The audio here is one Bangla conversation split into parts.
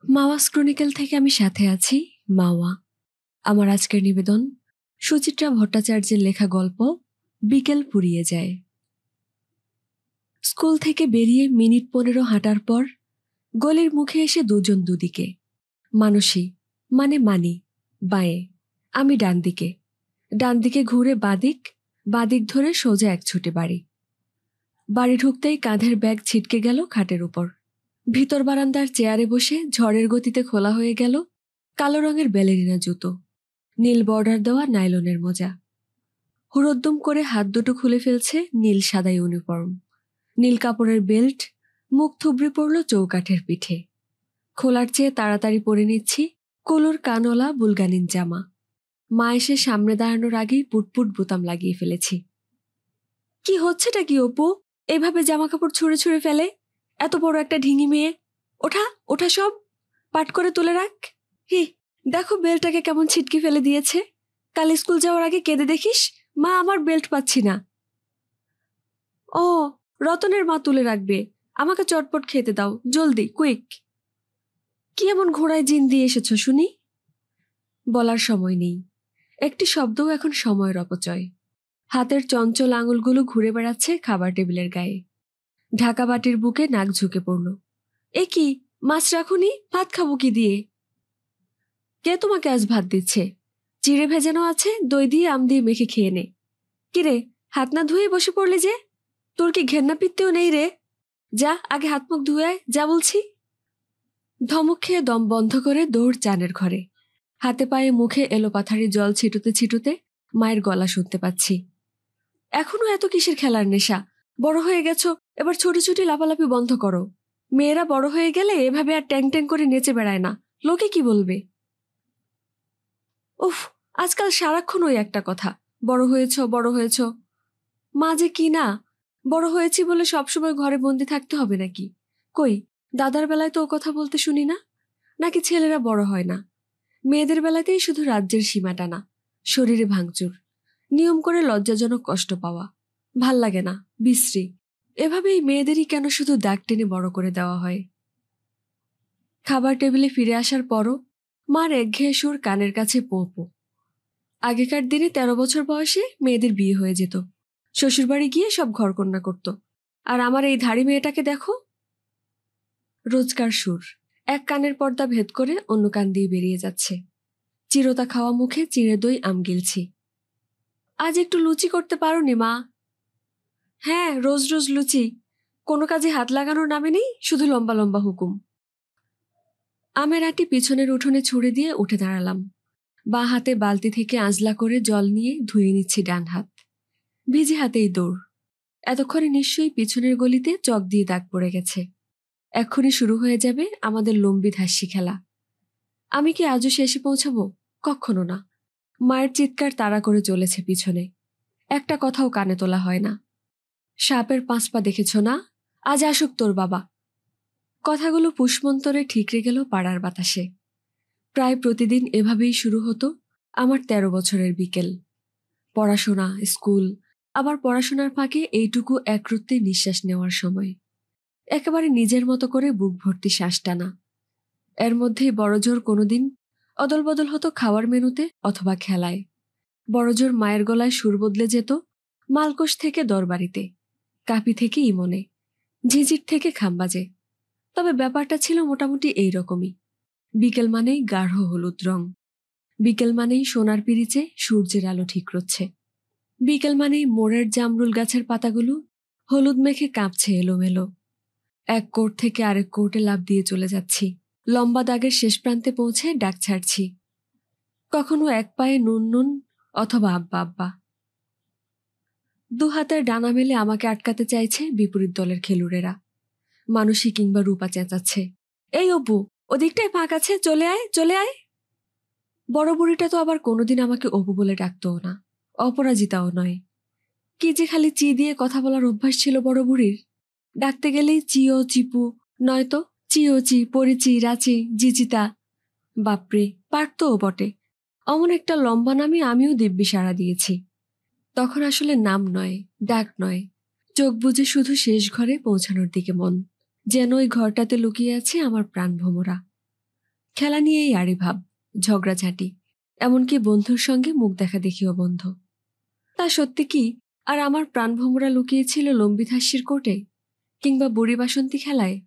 মাওয়াস ক্রনিকল থেকে আমি সাথে আছি, মাওয়া। আমার আজকের নিবেদন সুচিত্রা ভট্টাচার্যের লেখা গল্প বিকেল ফুরিয়ে যায়। স্কুল থেকে বেরিয়ে মিনিট 15 হাঁটার পর গলির মুখে এসে দুজন দুদিকে। মানসী মানে মানি বাঁয়ে, আমি ডান দিকে ঘুরে বাদিক ধরে সোজা এক ছুটে বাড়ি ঢুকতেই কাঁধের ব্যাগ ছিটকে গেল খাটের উপর। ভিতর বারান্দার চেয়ারে বসে ঝড়ের গতিতে খোলা হয়ে গেল কালো রঙের ব্যালেরিনা জুতো, নীল বর্ডার দেওয়া নাইলনের মোজা। হুড়োদ্দুম করে হাত দুটো খুলে ফেলছে নীল সাদা ইউনিফর্ম, নীল কাপড়ের বেল্ট। মুখ থুবড়ে পড়ল চৌকাঠের পিঠে। খোলার চেয়ে তাড়াতাড়ি পরে নিচ্ছি কলুর কানওয়ালা বুলগানিন জামা। মা এসে সামনে দাঁড়ানোর আগেই পুটপুট বোতাম লাগিয়ে ফেলেছি। কি হচ্ছেটা কি অপু? এভাবে জামা কাপড় ছুঁড়ে ছুঁড়ে ফেলে? এত বড় একটা ঢিঙি মেয়ে। ওঠা ওঠা, সব পাট করে তুলে রাখ। হি, দেখো বেল্টটাকে কেমন ছিটকে ফেলে দিয়েছে। কাল স্কুল যাওয়ার আগে কেঁদে দেখিস, মা আমার বেল্ট পাচ্ছি না। ও, রতনের মা তুলে রাখবে, আমাকে চটপট খেতে দাও, জলদি কুইক। কি এমন ঘোড়ায় জিন দিয়ে এসেছো শুনি? বলার সময় নেই, একটি শব্দও এখন সময়ের অপচয়। হাতের চঞ্চল আঙুলগুলো ঘুরে বেড়াচ্ছে খাবার টেবিলের গায়ে। ঢাকা বাটির বুকে নাক ঝুঁকে পড়ল। এ কি, মাছ রাখুনি? ভাত খাবো কি দিয়ে? কে তোমাকে আজ ভাত দিচ্ছে? চিড়ে ভেজানো আছে, দই দিয়ে আম দিয়ে মেখে খেয়ে নে। কিরে, হাত না ধুয়ে বসে পড়লি যে? তোর কি ঘেন্না পিত্তেও নেই রে? যা আগে হাত মুখ ধুয়ে আয়, যা বলছি। ধমক খেয়ে দম বন্ধ করে দৌড় চানের ঘরে। হাতে পায়ে মুখে এলোপাথারি জল ছিটুতে মায়ের গলা শুনতে পাচ্ছি। এখনো এত কিসের খেলার নেশা? বড় হয়ে গেছো, এবার ছোটি লাফালাফি বন্ধ করো। মেয়েরা বড় হয়ে গেলে এভাবে আর ট্যাং ট্যাং করে নেচে বেড়ায় না, লোকে কি বলবে? উফ, আজকাল সারাক্ষণ ওই একটা কথা, বড় হয়েছ। মা যে কি না, বড় হয়েছি বলে সবসময় ঘরে বন্দি থাকতে হবে নাকি? কই, দাদার বেলায় তো ও কথা বলতে শুনি না। নাকি ছেলেরা বড় হয় না? মেয়েদের বেলাতেই শুধু রাজ্যের সীমা টানা, শরীরে ভাঙচুর, নিয়ম করে লজ্জাজনক কষ্ট পাওয়া। ভাল লাগে না, বিশ্রী। এভাবেই মেয়েদেরই কেন শুধু দাগ টেনে বড় করে দেওয়া হয়? খাবার টেবিলে ফিরে আসার পরও মার একঘেয়ে সুর কানের কাছে পোঁ। আগেকার দিনে 13 বছর বয়সে মেয়েদের বিয়ে হয়ে যেত, শ্বশুরবাড়ি গিয়ে সব ঘরকন্না করত। আর আমার এই ধাড়ি মেয়েটাকে দেখো। রোজকার সুর এক কানের পর্দা ভেদ করে অন্য কান দিয়ে বেরিয়ে যাচ্ছে। চিরতা খাওয়া মুখে চিড়ে দই আম গিলছি। আজ একটু লুচি করতে পারোনি মা? হ্যাঁ, রোজ রোজ লুচি, কোনো কাজে হাত লাগানোর নামে নেই, শুধু লম্বা লম্বা হুকুম। আমের আটি পিছনের উঠোনে ছুঁড়ে দিয়ে উঠে দাঁড়ালাম। বাঁ হাতে বালতি থেকে আঁজলা করে জল নিয়ে ধুয়ে নিচ্ছি ডান হাত। ভিজে হাতেই দৌড়। এতক্ষণে নিশ্চয়ই পিছনের গলিতে চক দিয়ে দাগ পড়ে গেছে। এক্ষুনি শুরু হয়ে যাবে আমাদের লম্বি ধাস্যি খেলা। আমি কি আজও শেষে পৌঁছাবো? কখনো না। মায়ের চিৎকার তাড়া করে চলেছে পিছনে, একটা কথাও কানে তোলা হয় না। সাপের 5 পা দেখেছ না? আজ আসুক তোর বাবা। কথাগুলো পুষ্পন্তরে ঠিকরে গেল পাড়ার বাতাসে। প্রায় প্রতিদিন এভাবেই শুরু হতো আমার 13 বছরের বিকেল। পড়াশোনা, স্কুল, আবার পড়াশোনার ফাঁকে এইটুকু একরত্তে নিঃশ্বাস নেওয়ার সময়। একেবারে নিজের মতো করে বুক ভর্তি শ্বাস টানা। এর মধ্যেই বড়জোর কোনোদিন অদল বদল হতো খাওয়ার মেনুতে অথবা খেলায়। বড়জোর মায়ের গলায় সুর বদলে যেত মালকোষ থেকে দরবারিতে, কাপি থেকে ইমনে, ঝিঝির থেকে খাম্বাজে। তবে ব্যাপারটা ছিল মোটামুটি এই রকমই। বিকেল মানেই গাঢ় হলুদ রং, বিকেল মানেই সোনার পিরিচে সূর্যের আলো ঠিকরোচ্ছে, বিকেল মানেই মোড়ের জামরুল গাছের পাতাগুলো হলুদ মেখে কাঁপছে এলোমেলো। এক কোর্ট থেকে আরেক কোর্টে লাফ দিয়ে চলে যাচ্ছি, লম্বা দাগের শেষ প্রান্তে পৌঁছে ডাক ছাড়ছি। কখনো এক পায়ে নুন নুন অথবা আব্বা আব্বা। 2 হাতের ডানা মেলে আমাকে আটকাতে চাইছে বিপরীত দলের খেলুড়েরা। মানসী কিংবা রূপা চেঁচাচ্ছে, এই অপু, ওদিকটায় ফাঁক আছে, চলে আয় চলে আয়। বড় বুড়িটা তো আবার কোনোদিন আমাকে অপু বলে ডাকতও না, অপরাজিতাও নয়। কি যে খালি চি দিয়ে কথা বলার অভ্যাস ছিল বড় বুড়ির। ডাকতে গেলেই চিও চিপু, নয়তো চিও চি, পরিচি, রাচি, জিচিতা। বাপরে, পারতও বটে। অমন একটা লম্বা নামে আমিও দিব্যি সাড়া দিয়েছি। তখন আসলে নাম নয়, ডাক নয়, চোখ বুজে শুধু শেষ ঘরে পৌঁছানোর দিকে মন, যেন ওই ঘরটাতে লুকিয়ে আছে আমার প্রাণভোমরা। খেলা নিয়েই আড়িভাব, ঝগড়াঝাঁটি, এমনকি বন্ধুর সঙ্গে মুখ দেখা দেখিও বন্ধ। তা সত্যি কি আর আমার প্রাণভোমরা লুকিয়েছিল লম্বিথাস্যির কোটে কিংবা বুড়ি বাসন্তী খেলায়?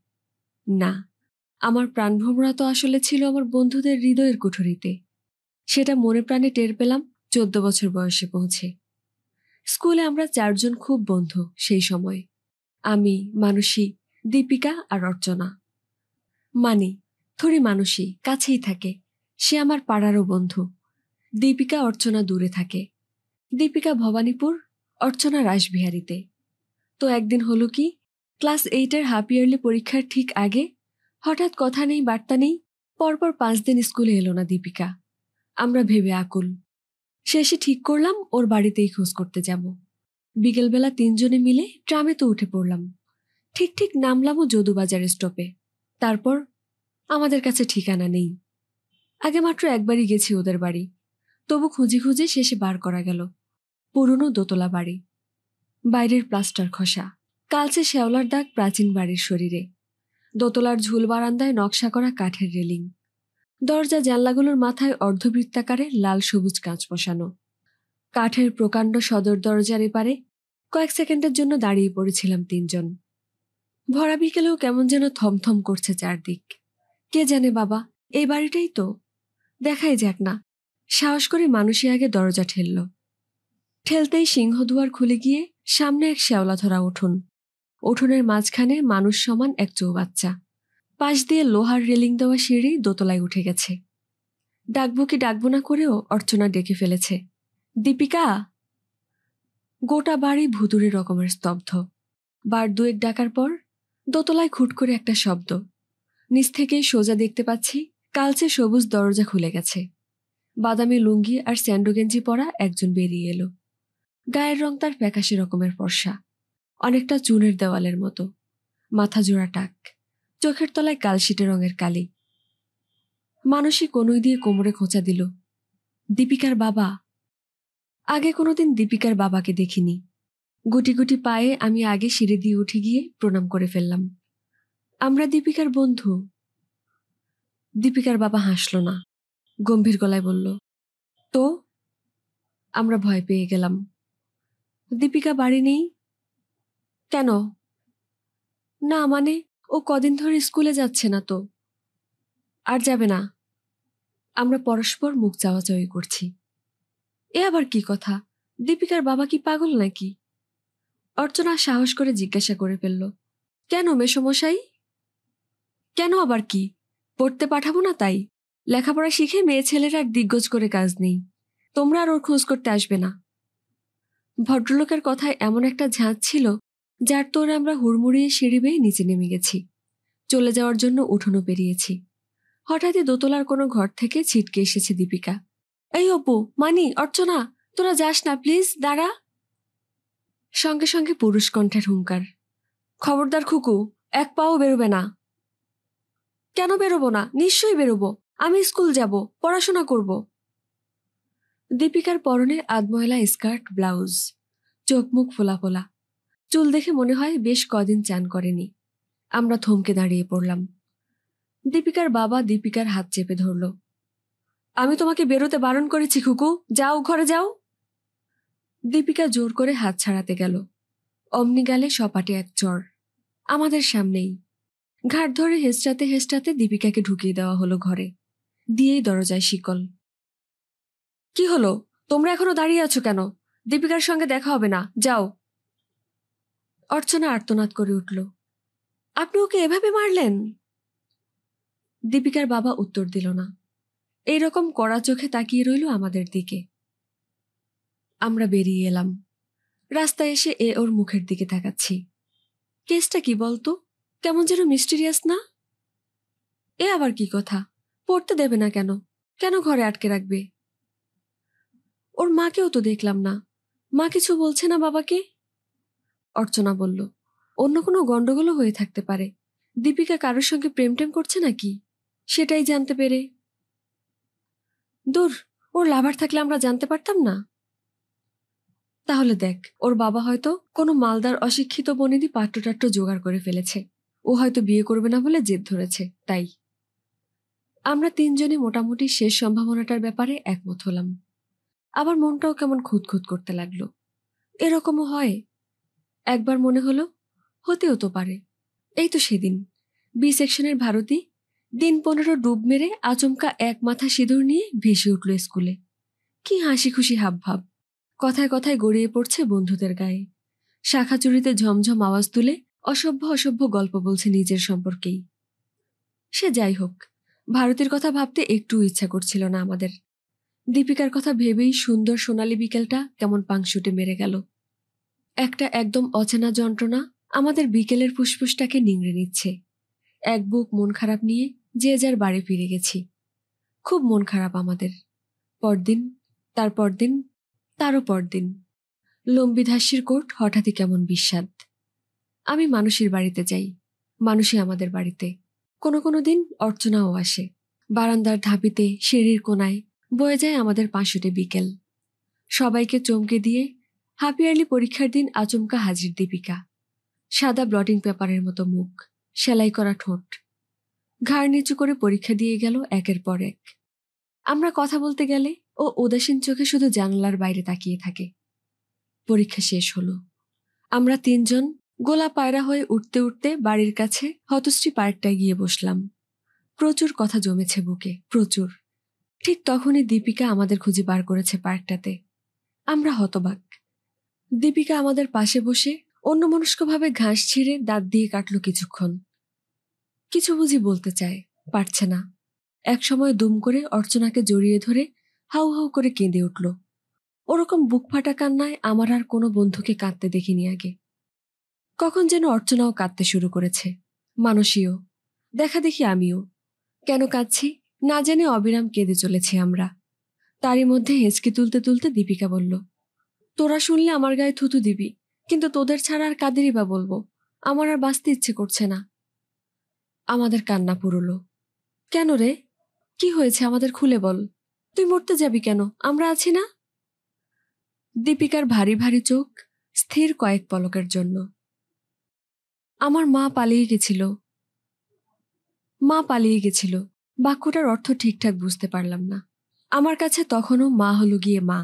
না, আমার প্রাণভোমরা তো আসলে ছিল আমার বন্ধুদের হৃদয়ের কুঠুরিতে। সেটা মনে প্রাণে টের পেলাম 14 বছর বয়সে পৌঁছে। স্কুলে আমরা 4 জন খুব বন্ধু সেই সময়। আমি, মানসী, দীপিকা আর অর্চনা। মানি, থরি মানসী কাছেই থাকে, সে আমার পাড়ারও বন্ধু। দীপিকা অর্চনা দূরে থাকে। দীপিকা ভবানীপুর, অর্চনা রাসবিহারীতে। তো একদিন হলো কি, ক্লাস 8-এর হাফ ইয়ারলি পরীক্ষার ঠিক আগে হঠাৎ কথা নেই বার্তা নেই, পরপর 5 দিন স্কুলে এলো না দীপিকা। আমরা ভেবে আকুল। শেষে ঠিক করলাম ওর বাড়িতেই খোঁজ করতে যাব। বিকেলবেলা 3 জনে মিলে ট্রামে তো উঠে পড়লাম। ঠিক ঠিক নামলামও যদুবাজার স্টপে। তারপর আমাদের কাছে ঠিকানা নেই। আগে মাত্র একবারই গেছি ওদের বাড়ি, তবু খুঁজে খুঁজে শেষে বার করা গেল পুরনো দোতলা বাড়ি। বাইরের প্লাস্টার খসা, কালচে শ্যাওলার দাগ প্রাচীন বাড়ির শরীরে। দোতলার ঝুল বারান্দায় নকশা করা কাঠের রেলিং। দরজা জানলাগুলোর মাথায় অর্ধবৃত্তাকারে লাল সবুজ কাঁচ বসানো। কাঠের প্রকাণ্ড সদর দরজার এপারে কয়েক সেকেন্ডের জন্য দাঁড়িয়ে পড়েছিলাম 3 জন। ভরা বিকেলেও কেমন যেন থমথম করছে চারদিক। কে জানে বাবা, এই বাড়িটাই তো। দেখাই যাক না। সাহস করে মানুষই আগে দরজা ঠেলল। ঠেলতেই সিংহদুয়ার খুলে গিয়ে সামনে এক শ্যাওলা ধরা উঠোন। উঠোনের মাঝখানে মানুষ সমান এক চৌবাচ্চা। পাশ দিয়ে লোহার রেলিং দেওয়া সিঁড়ি দোতলায় উঠে গেছে। ডাকবো কি ডাকবো না করেও অর্চনা ডেকে ফেলেছে, দীপিকা। গোটা বাড়ি ভুতুড়ে রকমের স্তব্ধ। বার দুয়েক ডাকার পর দোতলায় খুট করে একটা শব্দ। নিচ থেকেই সোজা দেখতে পাচ্ছি কালচে সবুজ দরজা খুলে গেছে। বাদামি লুঙ্গি আর স্যান্ডো গেঞ্জি পরা একজন বেরিয়ে এলো। গায়ের রং তার ফ্যাকাশে রকমের ফর্সা, অনেকটা চুনের দেওয়ালের মতো। মাথা জোড়া টাক, চোখের তলায় কালশিটে রঙের কালি। মানসী কনুই দিয়ে কোমরে খোঁচা দিল। দীপিকার বাবা। আগে কোনোদিন দীপিকার বাবাকে দেখিনি। গুটি গুটি পায়ে আমি আগে সিঁড়ি দিয়ে উঠে গিয়ে প্রণাম করে ফেললাম। আমরা দীপিকার বন্ধু। দীপিকার বাবা হাসল না, গম্ভীর গলায় বলল, তো? আমরা ভয় পেয়ে গেলাম। দীপিকা বাড়ি নেই? কেন? না মানে, ও কদিন ধরে স্কুলে যাচ্ছে না তো। আর যাবে না। আমরা পরস্পর মুখ চাওয়াচাওয়ি করছি। এ আবার কি কথা? দীপিকার বাবা কি পাগল নাকি? অর্চনা সাহস করে জিজ্ঞাসা করে ফেলল, কেন মেসোমশাই? কেন আবার কি? পড়তে পাঠাবো না তাই? লেখাপড়া শিখে মেয়ে ছেলেরা আর দিগ্গজ করে কাজ নেই। তোমরা আর ওর খোঁজ করতে আসবে না। ভদ্রলোকের কথায় এমন একটা ঝাঁজ ছিল যার তোরে আমরা হুড়মুড়িয়ে সিঁড়ি বেয়ে নিচে নেমে গেছি। চলে যাওয়ার জন্য উঠোনও পেরিয়েছি। হঠাৎই দোতলার কোনো ঘর থেকে ছিটকে এসেছে দীপিকা। এই অপু, মানি, অর্চনা, তোরা যাস না প্লিজ, দাঁড়া। সঙ্গে সঙ্গে পুরুষ কণ্ঠের হুঙ্কার, খবরদার খুকু, এক পাও বেরোবে না। কেন বেরোবো না? নিশ্চয়ই বেরোবো। আমি স্কুল যাব, পড়াশোনা করব। দীপিকার পরনে আধময়লা স্কার্ট ব্লাউজ, চোখ মুখ ফোলা ফোলা, চুল দেখে মনে হয় বেশ কদিন চান করেনি। আমরা থমকে দাঁড়িয়ে পড়লাম। দীপিকার বাবা দীপিকার হাত চেপে ধরল। আমি তোমাকে বেরোতে বারণ করেছি খুকু, যাও ঘরে যাও। দীপিকা জোর করে হাত ছাড়াতে গেল। অমনি গালে সপাটে এক চড়, আমাদের সামনেই। ঘাট ধরে হেঁচড়াতে হেঁচড়াতে দীপিকাকে ঢুকিয়ে দেওয়া হলো ঘরে, দিয়েই দরজায় শিকল। কি হলো? তোমরা এখনো দাঁড়িয়ে আছো কেন? দীপিকার সঙ্গে দেখা হবে না, যাও। অর্চনা আর্তনাদ করে উঠল, আপনি ওকে এভাবে মারলেন? দীপিকার বাবা উত্তর দিল না। এইরকম কড়া চোখে তাকিয়ে রইল আমাদের দিকে। আমরা বেরিয়ে এলাম। রাস্তায় এসে ওর মুখের দিকে তাকাচ্ছি। কেসটা কি বলতো? কেমন যেন মিস্টিরিয়াস না? এ আবার কি কথা? পড়তে দেবে না কেন? কেন ঘরে আটকে রাখবে? ওর মাকেও তো দেখলাম না। মা কিছু বলছে না বাবাকে? অর্চনা বলল, অন্য কোনো গন্ডগোলও হয়ে থাকতে পারে। দীপিকা কারোর সঙ্গে প্রেম টেম করছে নাকি, সেটাই জানতে পেরে। দূর, ওর লাভার থাকলে আমরা জানতে পারতাম না? তাহলে দেখ, ওর বাবা হয়তো কোনো মালদার অশিক্ষিত বনেদি পাট্টটাট্ট জোগাড় করে ফেলেছে। ও হয়তো বিয়ে করবে না বলে জেদ ধরেছে, তাই। আমরা তিনজনই মোটামুটি শেষ সম্ভাবনাটার ব্যাপারে একমত হলাম। আবার মনটাও কেমন খুঁতখুত করতে লাগলো। এরকমও হয়। একবার মনে হলো হতেও তো পারে। এই তো সেদিন বি সেকশনের ভারতী দিন 15 ডুব মেরে আচমকা এক মাথা সিঁদুর নিয়ে ভেসে উঠল স্কুলে। কি হাসি খুশি হাবভাব, কথায় কথায় গড়িয়ে পড়ছে বন্ধুদের গায়ে। শাখা চুরিতে ঝমঝম আওয়াজ তুলে অসভ্য অসভ্য গল্প বলছে নিজের সম্পর্কেই। সে যাই হোক, ভারতীর কথা ভাবতে একটু ইচ্ছা করছিল না আমাদের। দীপিকার কথা ভেবেই সুন্দর সোনালী বিকেলটা কেমন পাংশুটে মেরে গেল। একটা একদম অচেনা যন্ত্রণা আমাদের বিকেলের ফুসফুসটাকে নিংড়ে নিচ্ছে। এক বুক মন খারাপ নিয়ে যে যার বাড়ি ফিরে গেছি। খুব মন খারাপ আমাদের। পরদিন, তার পরদিন, তারও পরদিন লম্বিধাস্যির কোট হঠাৎই কেমন বিস্বাদ। আমি মানুষের বাড়িতে যাই, মানুষই আমাদের বাড়িতে। কোনো কোনো দিন অর্চনাও আসে। বারান্দার ধাপিতে সিঁড়ির কোনায় বয়ে যায় আমাদের পাঁশুটে বিকেল। সবাইকে চমকে দিয়ে হাফ ইয়ারলি পরীক্ষার দিন আচমকা হাজির দীপিকা। সাদা ব্লটিং পেপারের মতো মুখ, সেলাই করা ঠোঁট। ঘাড় নিচু করে পরীক্ষা দিয়ে গেল একের পর এক। আমরা কথা বলতে গেলে ও উদাসীন চোখে শুধু জানালার বাইরে তাকিয়ে থাকে। পরীক্ষা শেষ হলো। আমরা তিনজন গোলা পায়রা হয়ে উঠতে উঠতে বাড়ির কাছে হতশ্রী পার্কটায় গিয়ে বসলাম। প্রচুর কথা জমেছে বুকে, প্রচুর। ঠিক তখনই দীপিকা আমাদের খুঁজে বার করেছে পার্কটাতে। আমরা হতবাক। দীপিকা আমাদের পাশে বসে অন্যমনস্কভাবে ঘাস ছিঁড়ে দাঁত দিয়ে কাটল কিছুক্ষণ। কিছু বুঝি বলতে চায়, পারছে না। একসময় দুম করে অর্চনাকে জড়িয়ে ধরে হাউ হাউ করে কেঁদে উঠল। ওরকম বুক ফাটা কান্নায় আমার আর কোনো বন্ধুকে কাঁদতে দেখিনি আগে। কখন যেন অর্চনাও কাঁদতে শুরু করেছে, মানসীও। দেখা দেখি আমিও। কেন কাঁদছি না জেনে অবিরাম কেঁদে চলেছি আমরা। তারই মধ্যে হেঁচকি তুলতে তুলতে দীপিকা বলল, তোরা শুনলে আমার গায়ে থুতু দিবি, কিন্তু তোদের ছাড়া আর কাদেরই বা বলবো। আমার আর বাঁচতে ইচ্ছে করছে না। আমাদের কান্না পুরল। কেন রে, কি হয়েছে আমাদের খুলে বল। তুই মরতে যাবি কেন, আমরা আছি না। দীপিকার ভারী ভারী চোখ স্থির কয়েক পলকের জন্য। আমার মা পালিয়ে গেছিল। মা পালিয়ে গেছিল, বাক্যটার অর্থ ঠিকঠাক বুঝতে পারলাম না। আমার কাছে তখনও মা হলো গিয়ে মা।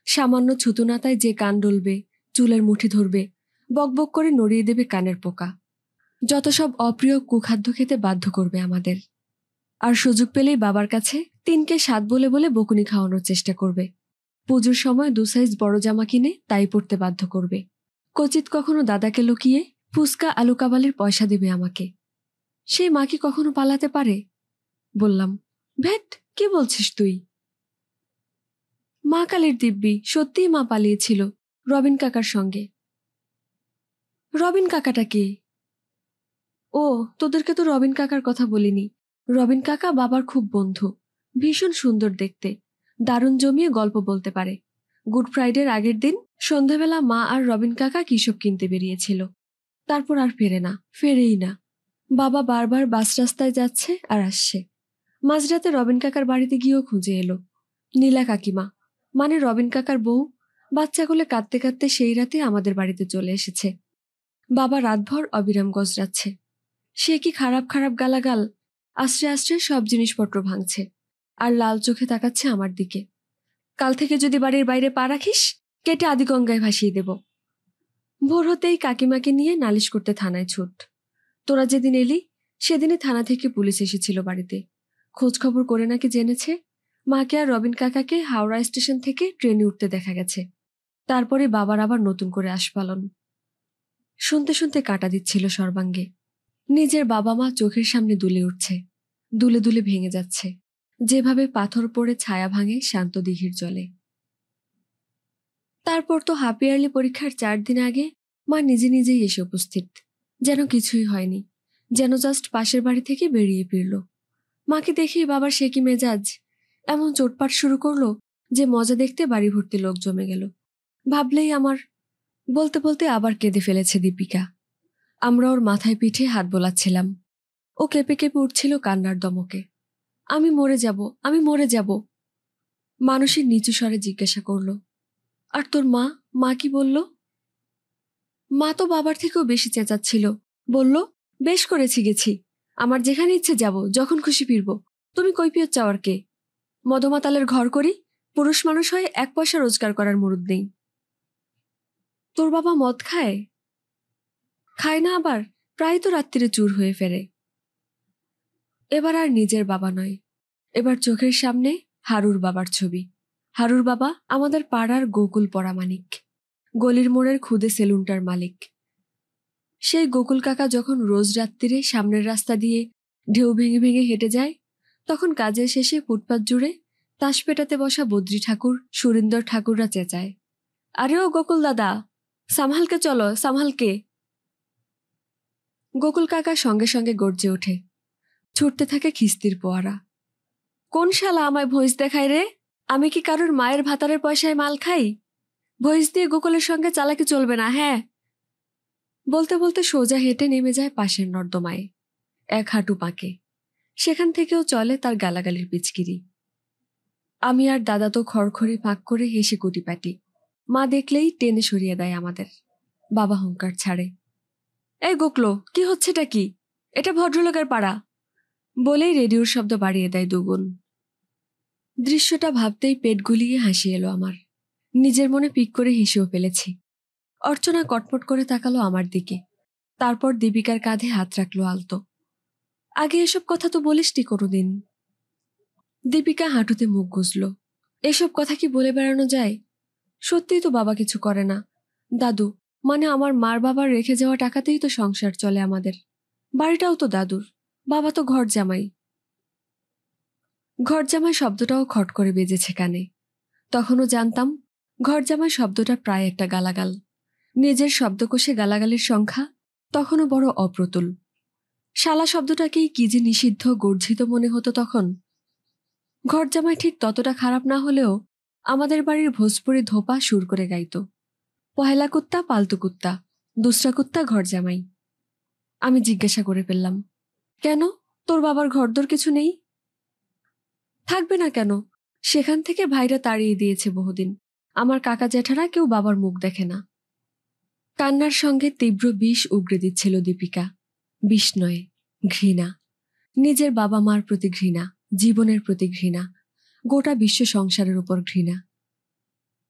সামান্য ছুতুনাতায় যে কান ডলবে, চুলের মুঠি ধরবে, বকবক করে নড়িয়ে দেবে কানের পোকা। যত সব অপ্রিয় কুখাদ্য খেতে বাধ্য করবে আমাদের। আর সুযোগ পেলেই বাবার কাছে 3কে 7 বলে বলে বকুনি খাওয়ানোর চেষ্টা করবে। পুজোর সময় 2 সাইজ বড় জামা কিনে তাই পরতে বাধ্য করবে। কচিত কখনো দাদাকে লুকিয়ে ফুসকা আলু কাবালির পয়সা দেবে আমাকে। সেই মা কি কখনো পালাতে পারে? বললাম, ভ্যাট, কি বলছিস তুই? মা কালীর দিব্যি, সত্যিই মা পালিয়েছিল রবিন কাকার সঙ্গে। রবিন কাকাটা কে? ও, তোদেরকে তো রবিন কাকার কথা বলিনি। রবিন কাকা বাবার খুব বন্ধু, ভীষণ সুন্দর দেখতে, দারুণ জমিয়ে গল্প বলতে পারে। গুড ফ্রাইডের আগের দিন সন্ধ্যাবেলা মা আর রবিন কাকা কিসব কিনতে বেরিয়েছিল। তারপর আর ফেরে না, ফেরেই না। বাবা বারবার বাস রাস্তায় যাচ্ছে আর আসছে। মাঝরাতে রবিন কাকার বাড়িতে গিয়েও খুঁজে এলো। নীলা কাকিমা, মানে রবিন কাকার বউ, বাচ্চা কোলে কাঁদতে কাঁদতে সেই রাতে আমাদের বাড়িতে চলে এসেছে। বাবা রাতভর অবিরাম গজরাচ্ছে। সে কি খারাপ খারাপ গালাগাল, আস্তে আস্তে সব জিনিসপত্র ভাঙছে, আর লাল চোখে তাকাচ্ছে আমার দিকে। কাল থেকে যদি বাড়ির বাইরে পা রাখিস, কেটে আদিগঙ্গায় ভাসিয়ে দেব। ভোর হতেই কাকিমাকে নিয়ে নালিশ করতে থানায় ছুট। তোরা যেদিন এলি সেদিনই থানা থেকে পুলিশ এসেছিল বাড়িতে। খোঁজ খবর করে নাকি জেনেছে মাকে আর রবিন কাকাকে হাওড়া স্টেশন থেকে ট্রেনে উঠতে দেখা গেছে। তারপরে বাবার আবার নতুন করে আস্ফালন। শুনতে শুনতে কাঁটা দিচ্ছিল সর্বাঙ্গে। নিজের বাবা মা চোখের সামনে দুলে উঠছে, দুলে দুলে ভেঙে যাচ্ছে, যেভাবে পাথর পড়ে ছায়া ভাঙে শান্ত দিঘির জলে। তারপর তো হাফ ইয়ারলি পরীক্ষার 4 দিন আগে মা নিজে নিজেই এসে উপস্থিত, যেন কিছুই হয়নি, যেন জাস্ট পাশের বাড়ি থেকে বেরিয়ে ফিরল। মাকে দেখেই বাবার সে কি মেজাজ, এমন চোটপাট শুরু করলো যে মজা দেখতে বাড়ি ভর্তি লোক জমে গেল। ভাবলেই আমার। বলতে বলতে আবার কেঁদে ফেলেছে দীপিকা। আমরা ওর মাথায় পিঠে হাত বোলাচ্ছিলাম। ও কেঁপে কেঁপে উঠছিল কান্নার দমকে। আমি মরে যাব, আমি মরে যাব। মানুষের নিচু স্বরে জিজ্ঞাসা করলো, আর তোর মা, মা কি বলল? মা তো বাবার থেকেও বেশি চেঁচাচ্ছিল। বলল, বেশ করেছি, গেছি, আমার যেখানে ইচ্ছে যাব, যখন খুশি ফিরব। তুমি কৈফিয়ত চাওয়ার কে? মদমাতালের ঘর করি, পুরুষ মানুষ হয়ে 1 পয়সা রোজগার করার মুরুদ নেই। তোর বাবা মদ খায়? খায় না, আবার প্রায় তো রাত্রিরে চুর হয়ে ফেরে। এবার আর নিজের বাবা নয়, এবার চোখের সামনে হারুর বাবার ছবি। হারুর বাবা আমাদের পাড়ার গোকুল পরামানিক, গলির মোড়ের খুদে সেলুনটার মালিক। সেই গোকুল কাকা যখন রোজ রাত্রিরে সামনের রাস্তা দিয়ে ঢেউ ভেঙে ভেঙে হেঁটে যায়, তখন কাজের শেষে ফুটপাত জুড়ে তাস পেটাতে বসা বদ্রী ঠাকুর, সুরিন্দর ঠাকুররা চেঁচায়, আরে ও গোকুল দাদা, সামহালকে চলো, সামহালকে। গোকুল কাকা সঙ্গে সঙ্গে গর্জে ওঠে, ছুটতে থাকে খিস্তির পোয়ারা। কোন শালা আমায় ভৈঁস দেখায় রে? আমি কি কারোর মায়ের ভাতারের পয়সায় মাল খাই? ভৈঁস দিয়ে গোকুলের সঙ্গে চালাকি চলবে না, হ্যাঁ। বলতে বলতে সোজা হেঁটে নেমে যায় পাশের নর্দমায়, 1 হাঁটু পাকে। সেখান থেকেও চলে তার গালাগালির পিচকিরি। আমি আর দাদা তো খড়খড়ি পাক করে হেসে কুটি পাটি। মা দেখলেই টেনে সরিয়ে দেয় আমাদের। বাবা হুঙ্কার ছাড়ে, এই গোকলো, কি হচ্ছেটা কি? এটা ভদ্রলোকের পাড়া। বলেই রেডিওর শব্দ বাড়িয়ে দেয় দুগুণ। দৃশ্যটা ভাবতেই পেট গুলিয়ে হাসি এলো আমার। নিজের মনে পিক করে হেসেও ফেলেছি। অর্চনা কটমট করে তাকালো আমার দিকে, তারপর দীপিকার কাঁধে হাত রাখলো আলতো। আগে এসব কথা তো বলিসটি কোনোদিন। দীপিকা হাঁটুতে মুখ গুজল। এসব কথা কি বলে বেড়ানো যায়? সত্যিই তো বাবা কিছু করে না। দাদু, মানে আমার মার বাবার রেখে যাওয়া টাকাতেই তো সংসার চলে আমাদের। বাড়িটাও তো দাদুর, বাবা তো ঘর জামাই। ঘর জামাই শব্দটাও খট করে বেজেছে কানে। তখনও জানতাম ঘর জামাই শব্দটা প্রায় একটা গালাগাল। নিজের শব্দকোষে গালাগালির সংখ্যা তখনও বড় অপ্রতুল। শালা শব্দটাকেই কি যে নিষিদ্ধ গর্জিত মনে হতো তখন। ঘর জামাই ঠিক ততটা খারাপ না হলেও আমাদের বাড়ির ভোজপুরি ধোপা সুর করে গাইত, পহেলা কুত্তা পালতু কুত্তা, দুসরা কুত্তা ঘর জামাই। আমি জিজ্ঞাসা করে ফেললাম, কেন, তোর বাবার ঘরদোর কিছু নেই? থাকবে না কেন? সেখান থেকে ভাইরা তাড়িয়ে দিয়েছে বহুদিন। আমার কাকা জ্যাঠারা কেউ বাবার মুখ দেখে না। কান্নার সঙ্গে তীব্র বিষ উগড়ে দিচ্ছিল দীপিকা। বিষ নয়, ঘৃণা। নিজের বাবা মার প্রতি ঘৃণা, জীবনের প্রতি ঘৃণা, গোটা বিশ্ব সংসারের উপর ঘৃণা।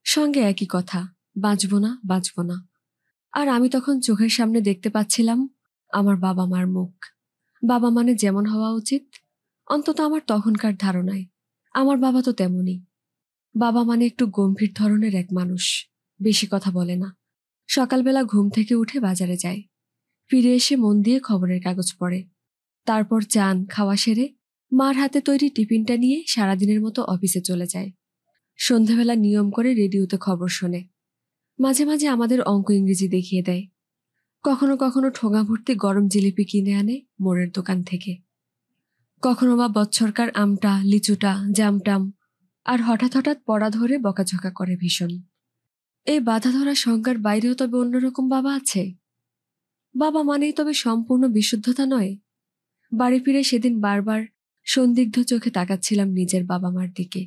সঙ্গে একই কথা, বাঁচব না, বাঁচব না। আর আমি তখন চোখের সামনে দেখতে পাচ্ছিলাম আমার বাবা মার মুখ। বাবা মানে যেমন হওয়া উচিত, অন্তত আমার তখনকার ধারণায় আমার বাবা তো তেমনই। বাবা মানে একটু গম্ভীর ধরনের এক মানুষ, বেশি কথা বলে না। সকালবেলা ঘুম থেকে উঠে বাজারে যায়, ফিরে এসে মন দিয়ে খবরের কাগজ পড়ে, তারপর চান খাওয়া সেরে মার হাতে তৈরি টিফিনটা নিয়ে সারাদিনের মতো অফিসে চলে যায়। সন্ধ্যাবেলা নিয়ম করে রেডিওতে খবর শোনে। মাঝে মাঝে আমাদের অঙ্ক ইংরেজি দেখিয়ে দেয়। কখনো কখনো ঠোঙা ভর্তি গরম জিলিপি কিনে আনে মোড়ের দোকান থেকে। কখনো বা বচ্ছরকার আমটা, লিচুটা, জামটাম। আর হঠাৎ হঠাৎ পড়া ধরে বকাঝকা করে ভীষণ। এই বাধা ধরা সংজ্ঞার বাইরেও তবে অন্যরকম বাবা আছে। বাবা মানেই তবে সম্পূর্ণ বিশুদ্ধতা নয়। বাড়ি ফিরে সেদিন বারবার সন্দিগ্ধ চোখে তাকাচ্ছিলাম নিজের বাবা মার দিকে।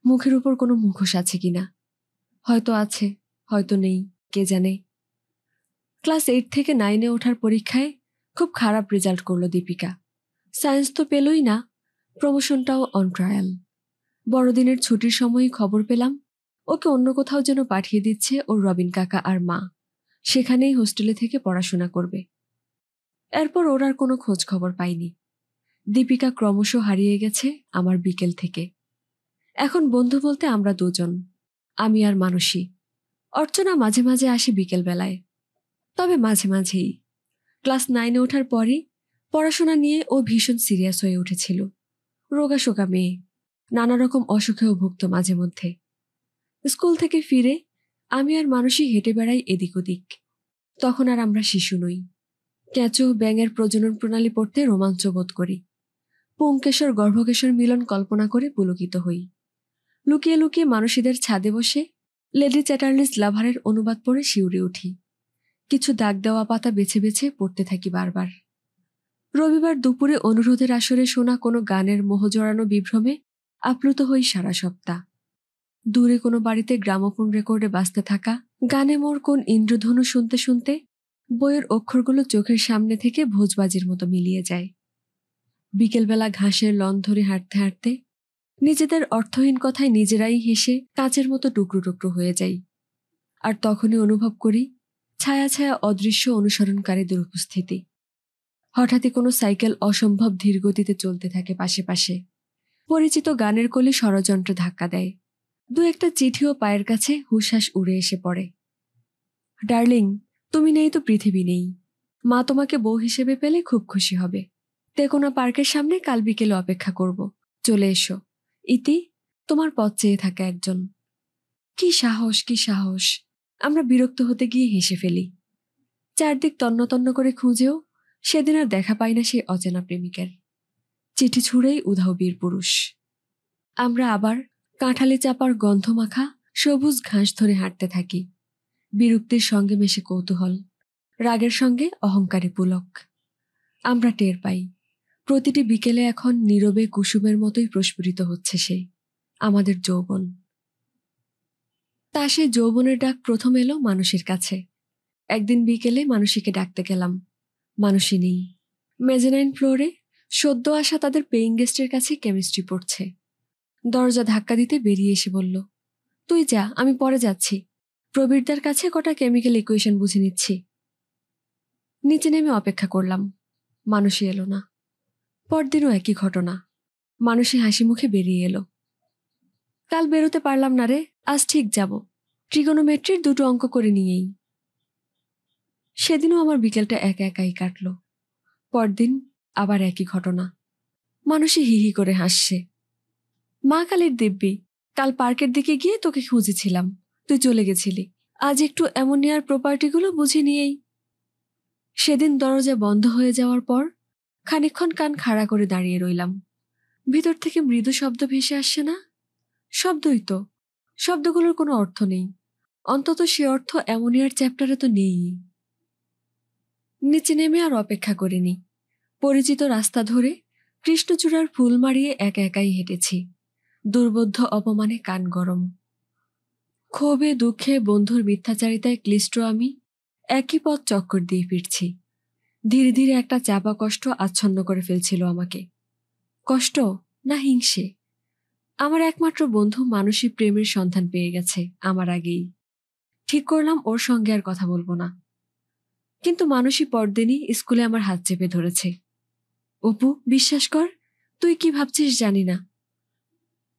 মুখের উপর কোনো মুখোশ আছে কিনা। হয়তো আছে, হয়তো নেই, কে জানে। ক্লাস 8 থেকে 9-এ ওঠার পরীক্ষায় খুব খারাপ রেজাল্ট করলো দীপিকা। সায়েন্স তো পেলই না, প্রমোশনটাও অন ট্রায়াল। বড়দিনের ছুটির সময়ই খবর পেলাম ওকে অন্য কোথাও যেন পাঠিয়ে দিচ্ছে ওর রবিন কাকা আর মা। সেখানেই হোস্টেলে থেকে পড়াশোনা করবে। এরপর ওর আর কোনো খোঁজ খবর পাইনি। দীপিকা ক্রমশ হারিয়ে গেছে আমার বিকেল থেকে। এখন বন্ধু বলতে আমরা দুজন, আমি আর মানসী। অর্চনা মাঝে মাঝে আসে বিকেল বেলায়, তবে মাঝে মাঝেই। ক্লাস 9-এ ওঠার পরই পড়াশোনা নিয়ে ও ভীষণ সিরিয়াস হয়ে উঠেছিল। রোগাশোকা মেয়ে, নানা রকম অসুখেও ভুগত মাঝে মধ্যে। স্কুল থেকে ফিরে আমি আর মানসী হেঁটে বেড়াই এদিক ওদিক। তখন আর আমরা শিশু নই। কেঁচো ব্যাঙের প্রজনন প্রণালী পড়তে রোমাঞ্চ বোধ করি। পুংকেশর গর্ভকেশর মিলন কল্পনা করে পুলকিত হই। লুকিয়ে লুকিয়ে মানসীদের ছাদে বসে লেডি চ্যাটার্লিস লাভারের অনুবাদ পড়ে শিউরে উঠি। কিছু দাগ দেওয়া পাতা বেছে বেছে পড়তে থাকি বারবার। রবিবার দুপুরে অনুরোধের আসরে শোনা কোনো গানের মোহ জড়ানো বিভ্রমে আপ্লুত হই সারা সপ্তাহ। দূরে কোনো বাড়িতে গ্রামোফোন রেকর্ডে বাজতে থাকা গানে মোর কোন ইন্দ্রধনু শুনতে শুনতে বইয়ের অক্ষরগুলো চোখের সামনে থেকে ভোজবাজির মতো মিলিয়ে যায়। বিকেলবেলা ঘাসের লন ধরে হাঁটতে হাঁটতে নিজেদের অর্থহীন কথায় নিজেরাই হেসে কাঁচের মতো টুকরো টুকরো হয়ে যাই। আর তখনই অনুভব করি ছায়া ছায়া অদৃশ্য অনুসরণকারীদের উপস্থিতি। হঠাৎই কোনো সাইকেল অসম্ভব ধীর গতিতে চলতে থাকে পাশে পাশে। পরিচিত গানের কলি ষড়যন্ত্র ধাক্কা দেয়। দু একটা চিঠিও পায়ের কাছে হুশহাস উড়ে এসে পড়ে। ডার্লিং, তুমি নেই তো পৃথিবী নেই। মা তোমাকে বউ হিসেবে পেলে খুব খুশি হবে। তেকোনা পার্কের সামনে কাল বিকেলে অপেক্ষা করব। চলে এসো। ইতি, তোমার পথ চেয়ে থাকা একজন। কি সাহস, কি সাহস! আমরা বিরক্ত হতে গিয়ে হেসে ফেলি। চারদিক তন্ন তন্ন করে খুঁজেও সেদিন আর দেখা পাই না সেই অচেনা প্রেমিকের। চিঠি ছুঁড়েই উধাও বীর পুরুষ। আমরা আবার কাঁঠালি চাপার গন্ধমাখা সবুজ ঘাস ধরে হাঁটতে থাকি। বিরক্তির সঙ্গে মেশে কৌতূহল, রাগের সঙ্গে অহংকারী পুলক। আমরা টের পাই প্রতিটি বিকেলে এখন নীরবে কুসুমের মতোই প্রস্ফুরিত হচ্ছে সে আমাদের যৌবন। তা সেই যৌবনের ডাক প্রথম এলো মানুষের কাছে। একদিন বিকেলে মানুষীকে ডাকতে গেলাম। মানুষই নেই। মেজানাইন ফ্লোরে সদ্য আসা তাদের পেইং গেস্টের কাছে কেমিস্ট্রি পড়ছে। দরজা ধাক্কা দিতে বেরিয়ে এসে বলল, তুই যা, আমি পরে যাচ্ছি। প্রবীরদার কাছে কটা কেমিক্যাল ইকুয়েশন বুঝে নিচ্ছি। নিচে নেমে অপেক্ষা করলাম। মানুষই এলো না। পরদিনও একই ঘটনা। মানুষই হাসি মুখে বেরিয়ে এলো। কাল বেরোতে পারলাম না রে, আজ ঠিক যাব। ট্রিগোনোমেট্রির দুটো অঙ্ক করে নিয়েই। সেদিনও আমার বিকেলটা একা একাই কাটল। পরদিন আবার একই ঘটনা। মানুষই হি হি করে হাসছে। মা কালীর দিব্যি, কাল পার্কের দিকে গিয়ে তোকে খুঁজেছিলাম, তুই চলে গেছিলি। আজ একটু অ্যামোনিয়ার প্রপার্টিগুলো বুঝে নিয়েই। সেদিন দরজা বন্ধ হয়ে যাওয়ার পর খানিকক্ষণ কান খাড়া করে দাঁড়িয়ে রইলাম। ভিতর থেকে মৃদু শব্দ ভেসে আসছে না? শব্দই তো। শব্দগুলোর কোনো অর্থ নেই। অন্তত সে অর্থ অ্যামোনিয়ার চ্যাপ্টারে তো নেই। নিচে নেমে আর অপেক্ষা করিনি। পরিচিত রাস্তা ধরে কৃষ্ণচূড়ার ফুল মারিয়ে একা একাই হেঁটেছি। দুর্বোধ্য অপমানে কান গরম। ক্ষোভে দুঃখে বন্ধুর মিথ্যাচারিতায় ক্লিষ্ট আমি একই পথ চক্কর দিয়ে ফিরছি। ধীরে ধীরে একটা চাপা কষ্ট আচ্ছন্ন করে ফেলছিল আমাকে। কষ্ট না হিংসে? আমার একমাত্র বন্ধু মানসী প্রেমের সন্ধান পেয়ে গেছে আমার আগেই। ঠিক করলাম ওর সঙ্গে আর কথা বলবো না। কিন্তু মানসী পরদিনই স্কুলে আমার হাত চেপে ধরেছে। অপু, বিশ্বাস কর, তুই কি ভাবছিস জানি না।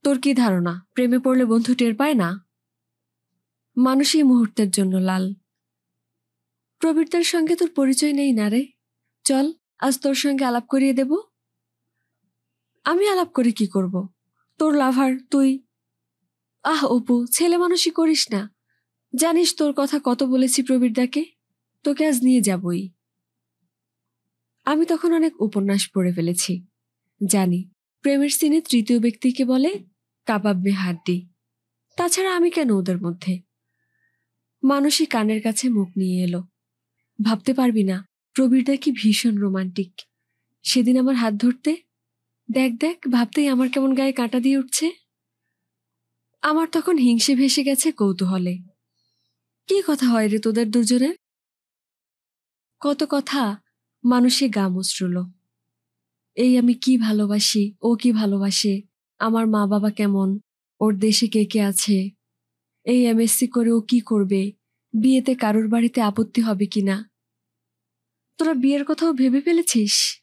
তোর কি ধারণা প্রেমে পড়লে বন্ধু টের পায় না? মানসী মুহূর্তের জন্য লাল। প্রবীরদার সঙ্গে তোর পরিচয় নেই না রে? চল, আজ তোর সঙ্গে আলাপ করিয়ে দেব। আমি আলাপ করে কি করব? তোর লাভার তুই। আহ অপু, ছেলে মানুষই করিস না। জানিস তোর কথা কত বলেছি প্রবীরদাকে। তোকে আজ নিয়ে যাবই। আমি তখন অনেক উপন্যাস পড়ে ফেলেছি। জানি প্রেমের সিনে তৃতীয় ব্যক্তিকে বলে কাবাব মে হাড্ডি। তাছাড়া আমি কেন ওদের মধ্যে? মানসী কানের কাছে মুখ নিয়ে এলো। ভাবতে পারবি না প্রবীরদা কি ভীষণ রোমান্টিক। সেদিন আমার হাত ধরতে, দেখ দেখ, ভাবতেই আমার কেমন গায়ে কাঁটা দিয়ে উঠছে। আমার তখন হিংসে ভেসে গেছে কৌতূহলে। কি কথা হয় রে তোদের দুজনের? কত কথা। মানুষে গা মুচড়ল। এই আমি কি ভালোবাসি, ও কি ভালোবাসে, আমার মা বাবা কেমন, ওর দেশে কে কে আছে, এই এমএসসি করে ও কি করবে, বিয়েতে কারোর বাড়িতে আপত্তি হবে কিনা। তোরা বিয়ের কথাও ভেবে ফেলেছিস?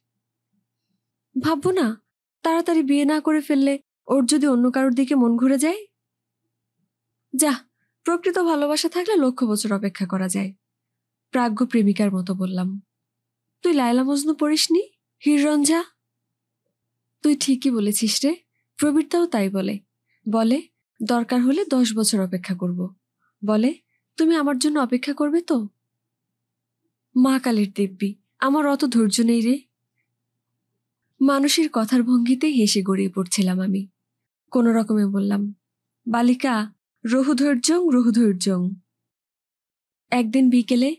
ভাববো না? তাড়াতাড়ি বিয়ে না করে ফেললে ওর যদি অন্য কারোর দিকে মন ঘুরে যায়? যা, প্রকৃত ভালোবাসা থাকলে লক্ষ বছর অপেক্ষা করা যায়। প্রাজ্ঞ প্রেমিকার মতো বললাম। তুই লায়লা মজনু পড়িসনি? হিররঞ্জা? তুই ঠিকই বলেছিস রে। প্রবীরতাও তাই বলে। বলে দরকার হলে 10 বছর অপেক্ষা করব। বলে তুমি আমার জন্য অপেক্ষা করবে তো? মা কালীর দিব্যি, আমার অত ধৈর্য নেই রে। মানুষের কথার ভঙ্গিতেই হেসে গড়িয়ে পড়ছিলাম আমি। কোনো রকমে বললাম, বালিকা, রহুধৈর্যং রহুধৈর্যং। একদিন বিকেলে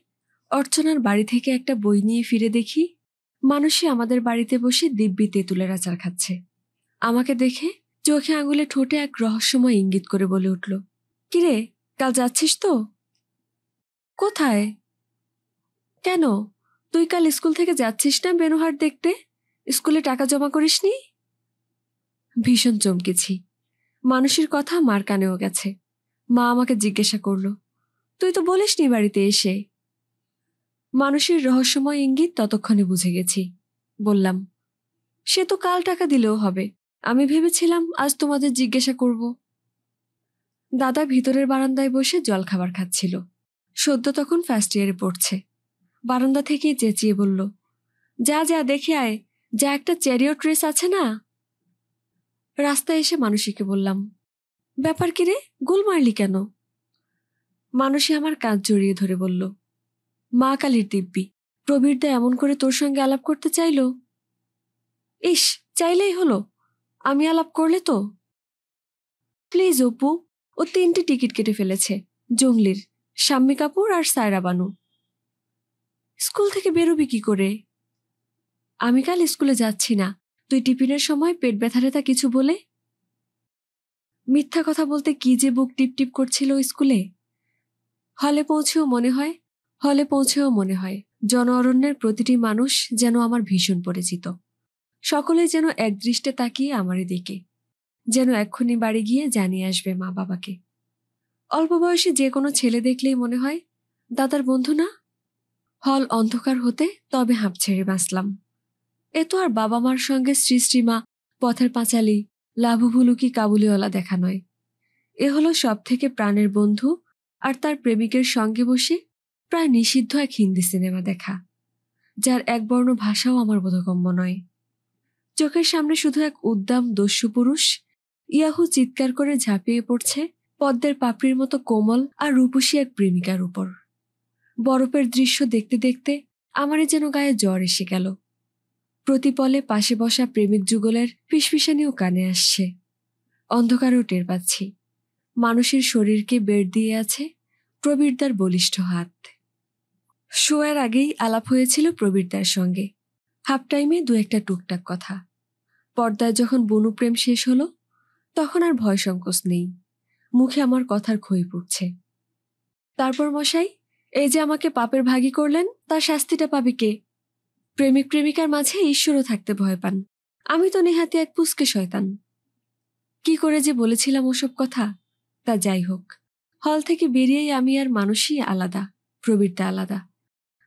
অর্চনার বাড়ি থেকে একটা বই নিয়ে ফিরে দেখি মানুষই আমাদের বাড়িতে বসে দিব্যি তেঁতুলের আচার খাচ্ছে। আমাকে দেখে চোখে আঙুলে ঠোঁটে এক রহস্যময় ইঙ্গিত করে বলে উঠল, কিরে, কাল যাচ্ছিস তো? কোথায়? কেন, তুই কাল স্কুল থেকে যাচ্ছিস না বেনুহার দেখতে? স্কুলে টাকা জমা করিসনি? ভীষণ চমকেছি। মানুষের কথা মার কানেও গেছে। মা আমাকে জিজ্ঞাসা করলো, তুই তো বলিসনি বাড়িতে এসে। মানুষের রহস্যময় ইঙ্গিত ততক্ষণে বুঝে গেছি। বললাম, সে তো কাল টাকা দিলেও হবে। আমি ভেবেছিলাম আজ তোমাদের জিজ্ঞাসা করব। দাদা ভিতরের বারান্দায় বসে জলখাবার খাচ্ছিল। সদ্য তখন ফার্স্ট ইয়ারে পড়ছে। বারান্দা থেকেই চেঁচিয়ে বলল, যা যা দেখে আয়, যা একটা চ্যারিয়ট রেস আছে না। রাস্তায় এসে মানসীকে বললাম, ব্যাপার কি রে, গোল মারলি কেন? মানসী আমার কাঁধ জড়িয়ে ধরে বলল, মা কালীর দিব্যি, প্রবীরদা এমন করে তোর সঙ্গে আলাপ করতে চাইল। ইস, চাইলেই হলো, আমি আলাপ করলে তো। প্লিজ অপু, ও 3টে টিকিট কেটে ফেলেছে, জঙ্গলির, শাম্মী কাপুর আর সায়রা বানু। স্কুল থেকে বেরোবি কি করে? আমি কাল স্কুলে যাচ্ছি না, তুই টিফিনের সময় পেট ব্যথা রেতা কিছু বলে। মিথ্যা কথা বলতে কি যে বুক টিপ টিপ করছিল স্কুলে। হলে পৌঁছেও মনে হয় জন অরণ্যের প্রতিটি মানুষ যেন আমার ভীষণ পরিচিত। সকলে যেন একদৃষ্টে তাকিয়ে আমার দিকে, যেন এক্ষুনি বাড়ি গিয়ে জানিয়ে আসবে মা বাবাকে। অল্প বয়সে যে কোনো ছেলে দেখলেই মনে হয় দাদার বন্ধু না। হল অন্ধকার হতে তবে হাঁপ ছেড়ে বাঁচলাম। এ তো আর বাবা মার সঙ্গে শ্রী শ্রীমা, পথের পাঁচালী, লাভুভুলুকি কাবুলিওয়ালা দেখা নয়। এ হলো সব থেকে প্রাণের বন্ধু আর তার প্রেমিকের সঙ্গে বসে প্রায় নিষিদ্ধ এক হিন্দি সিনেমা দেখা, যার একবর্ণ ভাষাও আমার বোধগম্য নয়। চোখের সামনে শুধু এক উদ্দাম দস্যু পুরুষ ইয়াহু চিৎকার করে ঝাঁপিয়ে পড়ছে পদ্মের পাপড়ির মতো কোমল আর রূপসী এক প্রেমিকার উপর। বরফের দৃশ্য দেখতে দেখতে আমারই যেন গায়ে জ্বর এসে গেল। প্রতিপলে পাশে বসা প্রেমিক যুগলের ফিসফিসানিও কানে আসছে। অন্ধকারেও টের পাচ্ছি মানুষের শরীরকে বেড় দিয়ে আছে প্রবীরদার বলিষ্ঠ হাত। শোয়ার আগেই আলাপ হয়েছিল প্রবীরদার সঙ্গে, হাফ টাইমে 2-1টা টুকটাক কথা। পর্দায় যখন বনু প্রেম শেষ হলো তখন আর ভয় সংকোচ নেই, মুখে আমার কথার খই পড়ছে। তারপর মশাই, এই যে আমাকে পাপের ভাগী করলেন, তার শাস্তিটা পাবে কে? প্রেমিক প্রেমিকার মাঝে ঈশ্বরও থাকতে ভয় পান, আমি তো নেহাতি এক পুস্কে শয়তান। কি করে যে বলেছিলাম ওসব কথা, তা যাই হোক। হল থেকে বেরিয়েই আমি আর মানুষই আলাদা, প্রবীরদা আলাদা।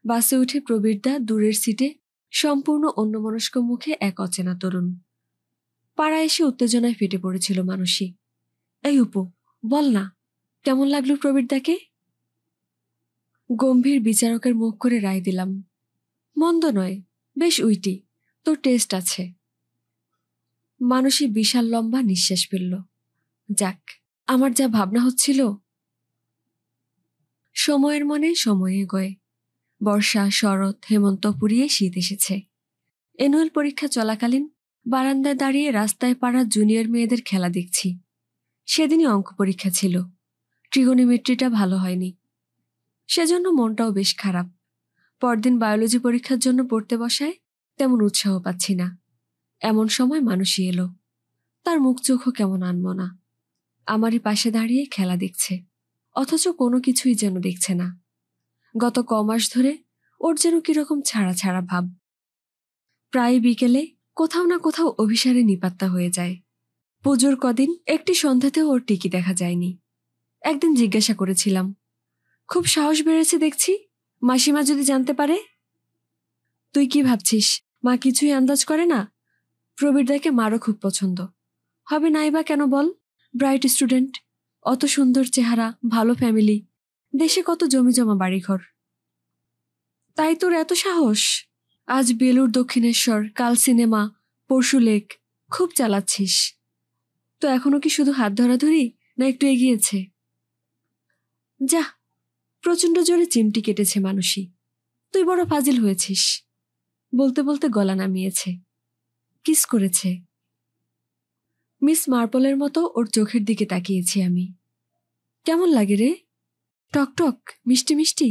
বাসে উঠে প্রবীরদা দূরের সিটে, সম্পূর্ণ অন্যমনস্ক মুখে এক অচেনা তরুণ। পাড়া এসে উত্তেজনায় ফেটে পড়েছিল মানুষই। এই উপু, বল না, কেমন লাগলো প্রবীরদাকে? গম্ভীর বিচারকের মুখ করে রায় দিলাম, মন্দ নয়, বেশ উইটি, তোর টেস্ট আছে। মানুষই বিশাল লম্বা নিঃশ্বাস ফেলল। যাক, আমার যা ভাবনা হচ্ছিল। সময়ের মনে সময়ে গয়ে বর্ষা, শরৎ, হেমন্ত পুড়িয়ে শীত এসেছে। অ্যানুয়াল পরীক্ষা চলাকালীন বারান্দায় দাঁড়িয়ে রাস্তায় পাড়া জুনিয়র মেয়েদের খেলা দেখছি। সেদিনই অঙ্ক পরীক্ষা ছিল, ট্রিগোনোমেট্রিটা ভালো হয়নি, সেজন্য মনটাও বেশ খারাপ। পরদিন বায়োলজি পরীক্ষার জন্য পড়তে বসায় তেমন উৎসাহ পাচ্ছি না। এমন সময় মানুষই এলো, তার মুখ চোখও কেমন আনমনা। আমারই পাশে দাঁড়িয়ে খেলা দেখছে, অথচ কোনো কিছুই যেন দেখছে না। গত কমাস ধরে ওর যেন কিরকম ছাড়া ছাড়া ভাব। প্রায় বিকেলে কোথাও না কোথাও অভিসারে নিপাত্তা হয়ে যায়। পুজোর কদিন একটি সন্ধ্যাতেও ওর টিকি দেখা যায়নি। একদিন জিজ্ঞাসা করেছিলাম, খুব সাহস বেড়েছে দেখছি, মাসিমা যদি জানতে পারে? তুই কি ভাবছিস মা কিছুই আন্দাজ করে না? প্রবীরদাকে মারও খুব পছন্দ হবে নাই বা কেন বল? ব্রাইট স্টুডেন্ট, অত সুন্দর চেহারা, ভালো ফ্যামিলি, দেশে কত জমিজমা বাড়িঘর। তাই তোর এত সাহস? আজ বেলুর দক্ষিণেশ্বর, কাল সিনেমা, পরশু লেক, খুব চালাচ্ছিস। তো এখনো কি শুধু হাত ধরাধরি, না একটু এগিয়েছে? যা, প্রচণ্ড জোরে চিমটি কেটেছে মানুষই। তুই বড় ফাজিল হয়েছিস। বলতে বলতে গলা নামিয়েছে, কিস করেছে। মিস মার্পলের মতো ওর চোখের দিকে তাকিয়েছি আমি। কেমন লাগে রে? টকটক, মিষ্টি মিষ্টি,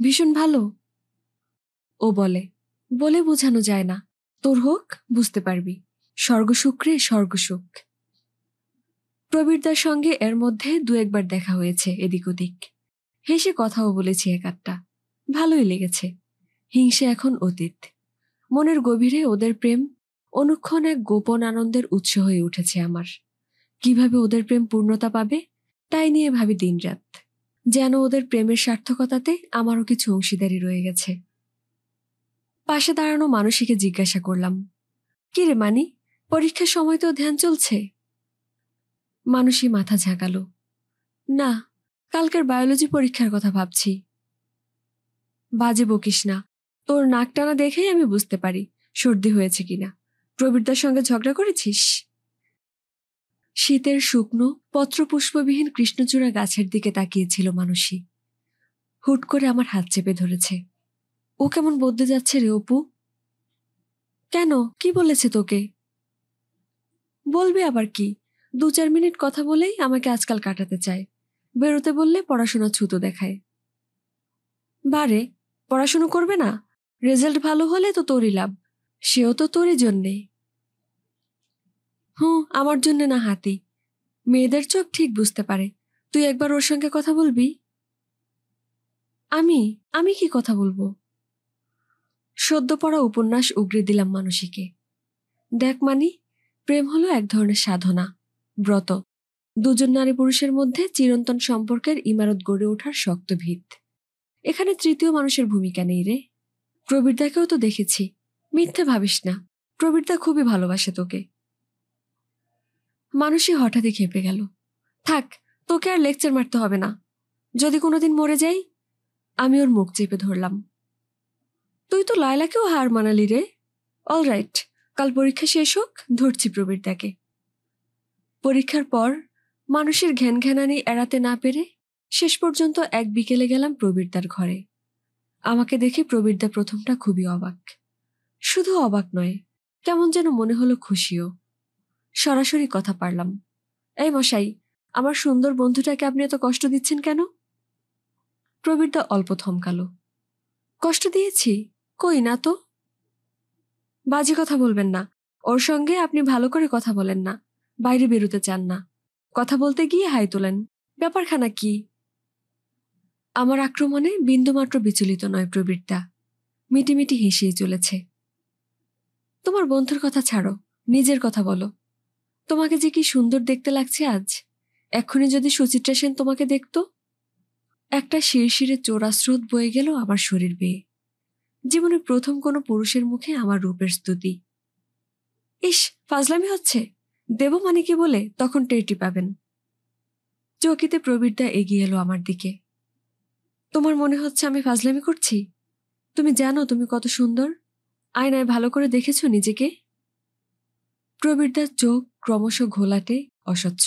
ভীষণ ভালো। ও বলে, বলে বোঝানো যায় না, তোর হোক বুঝতে পারবি। স্বর্গসুখ রে, স্বর্গসুখ। প্রবীরদার সঙ্গে এর মধ্যে 2-1বার দেখা হয়েছে এদিক ওদিক, হেসে কথাও বলেছি 1-8টা, ভালোই লেগেছে। হিংসে এখন অতীত। মনের গভীরে ওদের প্রেম অনুক্ষণ এক গোপন আনন্দের উৎস হয়ে উঠেছে আমার। কিভাবে ওদের প্রেম পূর্ণতা পাবে তাই নিয়ে ভাবি দিনরাত। যেন ওদের প্রেমের সার্থকতাতে আমারও কিছু অংশীদারি রয়ে গেছে। পাশে দাঁড়ানো মানসীকে জিজ্ঞাসা করলাম, কি রে মানি, পরীক্ষার সময় তো ধ্যান চলছে? মানসী মাথা ঝাঁকালো, না, কালকের বায়োলজি পরীক্ষার কথা ভাবছি। বাজে বকিস না, তোর নাক টানা দেখেই আমি বুঝতে পারি সর্দি হয়েছে কিনা। প্রবীরদার সঙ্গে ঝগড়া করেছিস? শীতের শুকনো পত্রপুষ্পবিহীন কৃষ্ণচূড়া গাছের দিকে তাকিয়েছিল মানসী। হুট করে আমার হাত চেপে ধরেছে। ও কেমন বদলে যাচ্ছে রে অপু। কেন, কি বলেছে তোকে? বলবে আবার কি, 2-4 মিনিট কথা বলেই আমাকে আজকাল কাটাতে চায়। বেরোতে বললে পড়াশোনা ছুতো দেখায়। বারে, পড়াশুনো করবে না? রেজাল্ট ভালো হলে তো তোরই লাভ, সেও তো তোরই জন্যে। আমার জন্যে না হাতি। মেয়েদের চোখ ঠিক বুঝতে পারে। তুই একবার ওর সঙ্গে কথা বলবি? আমি আমি কি কথা বলবো? সদ্য পড়া উপন্যাস উগরে দিলাম মানসীকে। দেখ মানি, প্রেম হলো এক ধরনের সাধনা, ব্রত। দুজন নারী পুরুষের মধ্যে চিরন্তন সম্পর্কের ইমারত গড়ে ওঠার শক্ত ভিত। এখানে তৃতীয় মানুষের ভূমিকা নেই রে। প্রবীরদাকেও তো দেখেছি। মিথ্যে ভাবিস না, প্রবীরদা খুবই ভালোবাসে তোকে। মানসী হঠাৎই খেপে গেল। থাক, তোকে আর লেকচার মারতে হবে না। যদি কোনোদিন মরে যাই। আমি ওর মুখ চেপে ধরলাম। তুই তো লায়লাকেও হার মানালি রে। অলরাইট, কাল পরীক্ষা শেষ হোক, ধরছি প্রবীরদাকে। পরীক্ষার পর মানুষের ঘ্যানঘ্যানানি এড়াতে না পেরে শেষ পর্যন্ত এক বিকেলে গেলাম প্রবীরদার ঘরে। আমাকে দেখে প্রবীরদা প্রথমটা খুবই অবাক। শুধু অবাক নয়, কেমন যেন মনে হলো খুশিও। সরাসরি কথা পারলাম। এই মশাই, আমার সুন্দর বন্ধুটাকে আপনি এত কষ্ট দিচ্ছেন কেন? প্রবীরদা অল্প থমকালো। কষ্ট দিয়েছি? কই না তো। বাজে কথা বলবেন না। ওর সঙ্গে আপনি ভালো করে কথা বলেন না, বাইরে বেরোতে চান না, কথা বলতে গিয়ে হাই তোলেন। ব্যাপারখানা কি? আমার আক্রমণে বিন্দুমাত্র বিচলিত নয় প্রবীরদা, মিটিমিটি হেসেই চলেছে। তোমার বন্ধুর কথা ছাড়ো, নিজের কথা বলো। তোমাকে যে কি সুন্দর দেখতে লাগছে আজ। এক্ষুনি যদি সুচিত্রা সেন তোমাকে দেখত। একটা শিরশিরে চোরা স্রোত বয়ে গেল আমার শরীর বেয়ে। জীবনে প্রথম কোনো পুরুষের মুখে আমার রূপের স্তুতি। ইস, ফাজলামি হচ্ছে। দেব মানে কি বলে তখন টেরটি পাবেন। চৌকিতে প্রবীরদা এগিয়ে এলো আমার দিকে। তোমার মনে হচ্ছে আমি ফাজলামি করছি? তুমি জানো তুমি কত সুন্দর। আয়নায় ভালো করে দেখেছো নিজেকে? প্রবীরদার চোখ ক্রমশ ঘোলাটে, অস্বচ্ছ।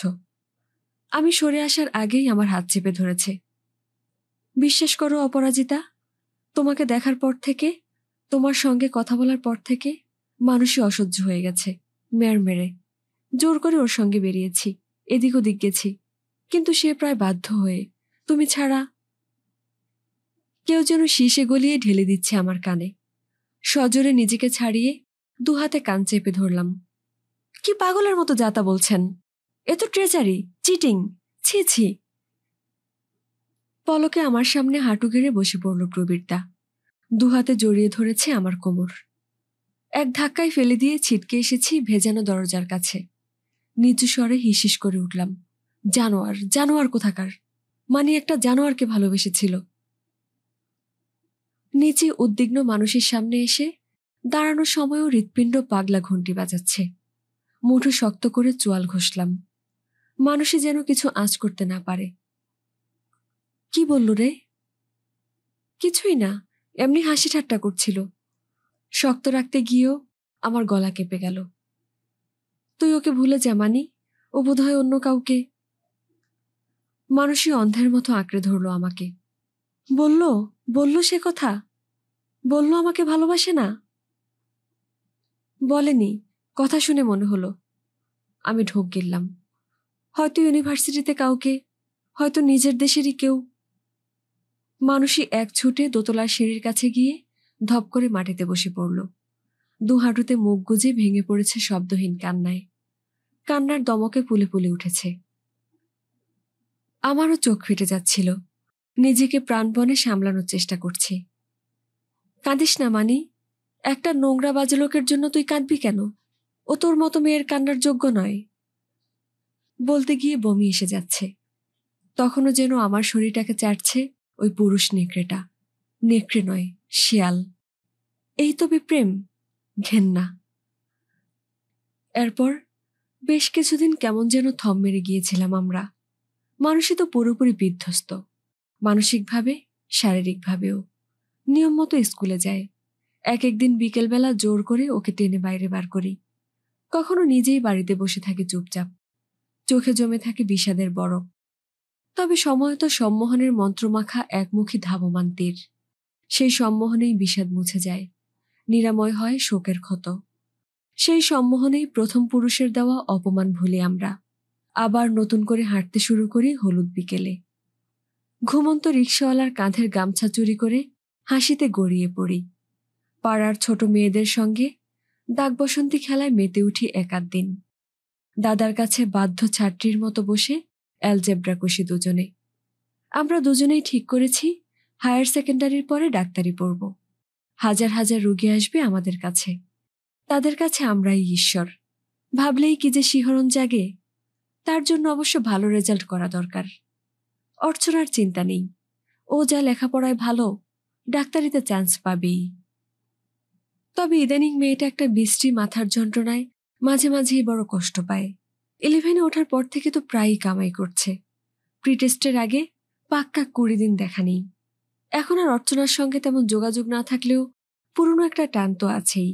আমি সরে আসার আগেই আমার হাত চেপে ধরেছে। বিশ্বাস করো অপরাজিতা, তোমাকে দেখার পর থেকে, তোমার সঙ্গে কথা বলার পর থেকে মানুষই অসহ্য হয়ে গেছে। মেয়ার মেরে জোর করে ওর সঙ্গে বেরিয়েছি, এদিক ওদিক গেছি, কিন্তু সে প্রায় বাধ্য হয়ে। তুমি ছাড়া। কেউ যেন শীষে গলিয়ে ঢেলে দিচ্ছে আমার কানে। সজোরে নিজেকে ছাড়িয়ে দুহাতে কান চেপে ধরলাম। কি পাগলের মতো যাতা বলছেন? এ তো ট্রেজারি, চিটিং, ছি ছি। পলকে আমার সামনে হাঁটু গেড়ে বসে পড়ল প্রবীরদা। দুহাতে জড়িয়ে ধরেছে আমার কোমর। এক ধাক্কায় ফেলে দিয়ে ছিটকে এসেছি ভেজানো দরজার কাছে। নিচু স্বরে হিসিস করে উঠলাম, জানোয়ার, জানোয়ার কোথাকার। মানে একটা জানোয়ারকে ভালোবেসেছিল। নিচে উদ্বিগ্ন মানুষের সামনে এসে দাঁড়ানোর সময়ও হৃৎপিণ্ড পাগলা ঘন্টি বাজাচ্ছে। মুঠো শক্ত করে চোয়াল ঘষলাম, মানুষই যেন কিছু আঁচ করতে না পারে। কি বলল রে? কিছুই না, এমনি হাসি ঠাট্টা করছিল। শক্ত রাখতে গিয়েও আমার গলা কেঁপে গেল। তুই ওকে ভুলে যা মানি, ও বোধহয় অন্য কাউকে। মানুষই অন্ধের মতো আঁকড়ে ধরল আমাকে। বলল, বলল সে কথা? বলল আমাকে ভালোবাসে না? বলেনি, কথা শুনে মনে হলো। আমি ঢোক গিললাম। হয়তো ইউনিভার্সিটিতে কাউকে, হয়তো নিজের দেশেরই কেউ। মানুষই এক ছুটে দোতলার সিঁড়ির কাছে গিয়ে ধপ করে মাটিতে বসে পড়ল। দু হাঁটুতে মুখ গুজে ভেঙে পড়েছে শব্দহীন কান্নায়। কান্নার দমকে ফুলে ফুলে উঠেছে। আমারও চোখ ফেটে যাচ্ছিল। নিজেকে প্রাণপণে সামলানোর চেষ্টা করছি। কাঁদিস না মানি, একটা নোংরা বাজে লোকের জন্য তুই কাঁদবি কেন? ও তোর মতো মেয়ের কান্নার যোগ্য নয়। বলতে গিয়ে বমি এসে যাচ্ছে। তখনও যেন আমার শরীরটাকে চাটছে ওই পুরুষ নেকড়েটা। নেকড়ে নয়, শিয়াল। এই তবে প্রেম? ঘেন্না। এরপর বেশ কিছুদিন কেমন যেন থম মেরে গিয়েছিলাম আমরা। মানুষই তো পুরোপুরি বিধ্বস্ত, মানসিকভাবে, শারীরিকভাবেও। নিয়ম মতো স্কুলে যায়। এক একদিন বিকেলবেলা জোর করে ওকে টেনে বাইরে বার করি। কখনো নিজেই বাড়িতে বসে থাকে চুপচাপ। চোখে জমে থাকে বিষাদের বরফ। তবে সময় তো সম্মোহনের মন্ত্রমাখা একমুখী ধাবমান তীর। সেই সম্মোহনেই বিষাদ মুছে যায়, নিরাময় হয় শোকের ক্ষত। সেই সম্মোহনেই প্রথম পুরুষের দেওয়া অপমান ভুলি আমরা। আবার নতুন করে হাঁটতে শুরু করি হলুদ বিকেলে। ঘুমন্ত রিকশাওয়ালার কাঁধের গামছা চুরি করে হাসিতে গড়িয়ে পড়ি। পাড়ার ছোট মেয়েদের সঙ্গে দাগ বসন্তী খেলায় মেতে উঠি একাধ দিন। দাদার কাছে বাধ্য ছাত্রীর মতো বসে অ্যালজেব্রা কষি দুজনে। আমরা দুজনেই ঠিক করেছি হায়ার সেকেন্ডারির পরে ডাক্তারি পড়ব। হাজার হাজার রোগী আসবে আমাদের কাছে, তাদের কাছে আমরাই ঈশ্বর। ভাবলেই কি যে শিহরণ জাগে। তার জন্য অবশ্য ভালো রেজাল্ট করা দরকার। অর্চনার চিন্তা নেই, ও যা লেখাপড়ায় ভালো, ডাক্তারিতে চান্স পাবেই। তবে ইদানিং মেয়েটা একটা বৃষ্টি মাথার যন্ত্রণায় মাঝে মাঝেই বড় কষ্ট পায়। 11-এ ওঠার পর থেকে তো প্রায়ই কামাই করছে। প্রিটেস্টের আগে পাক্কা 20 দিন দেখা নেই। এখন আর অর্চনার সঙ্গে তেমন যোগাযোগ না থাকলেও পুরনো একটা টান তো আছেই।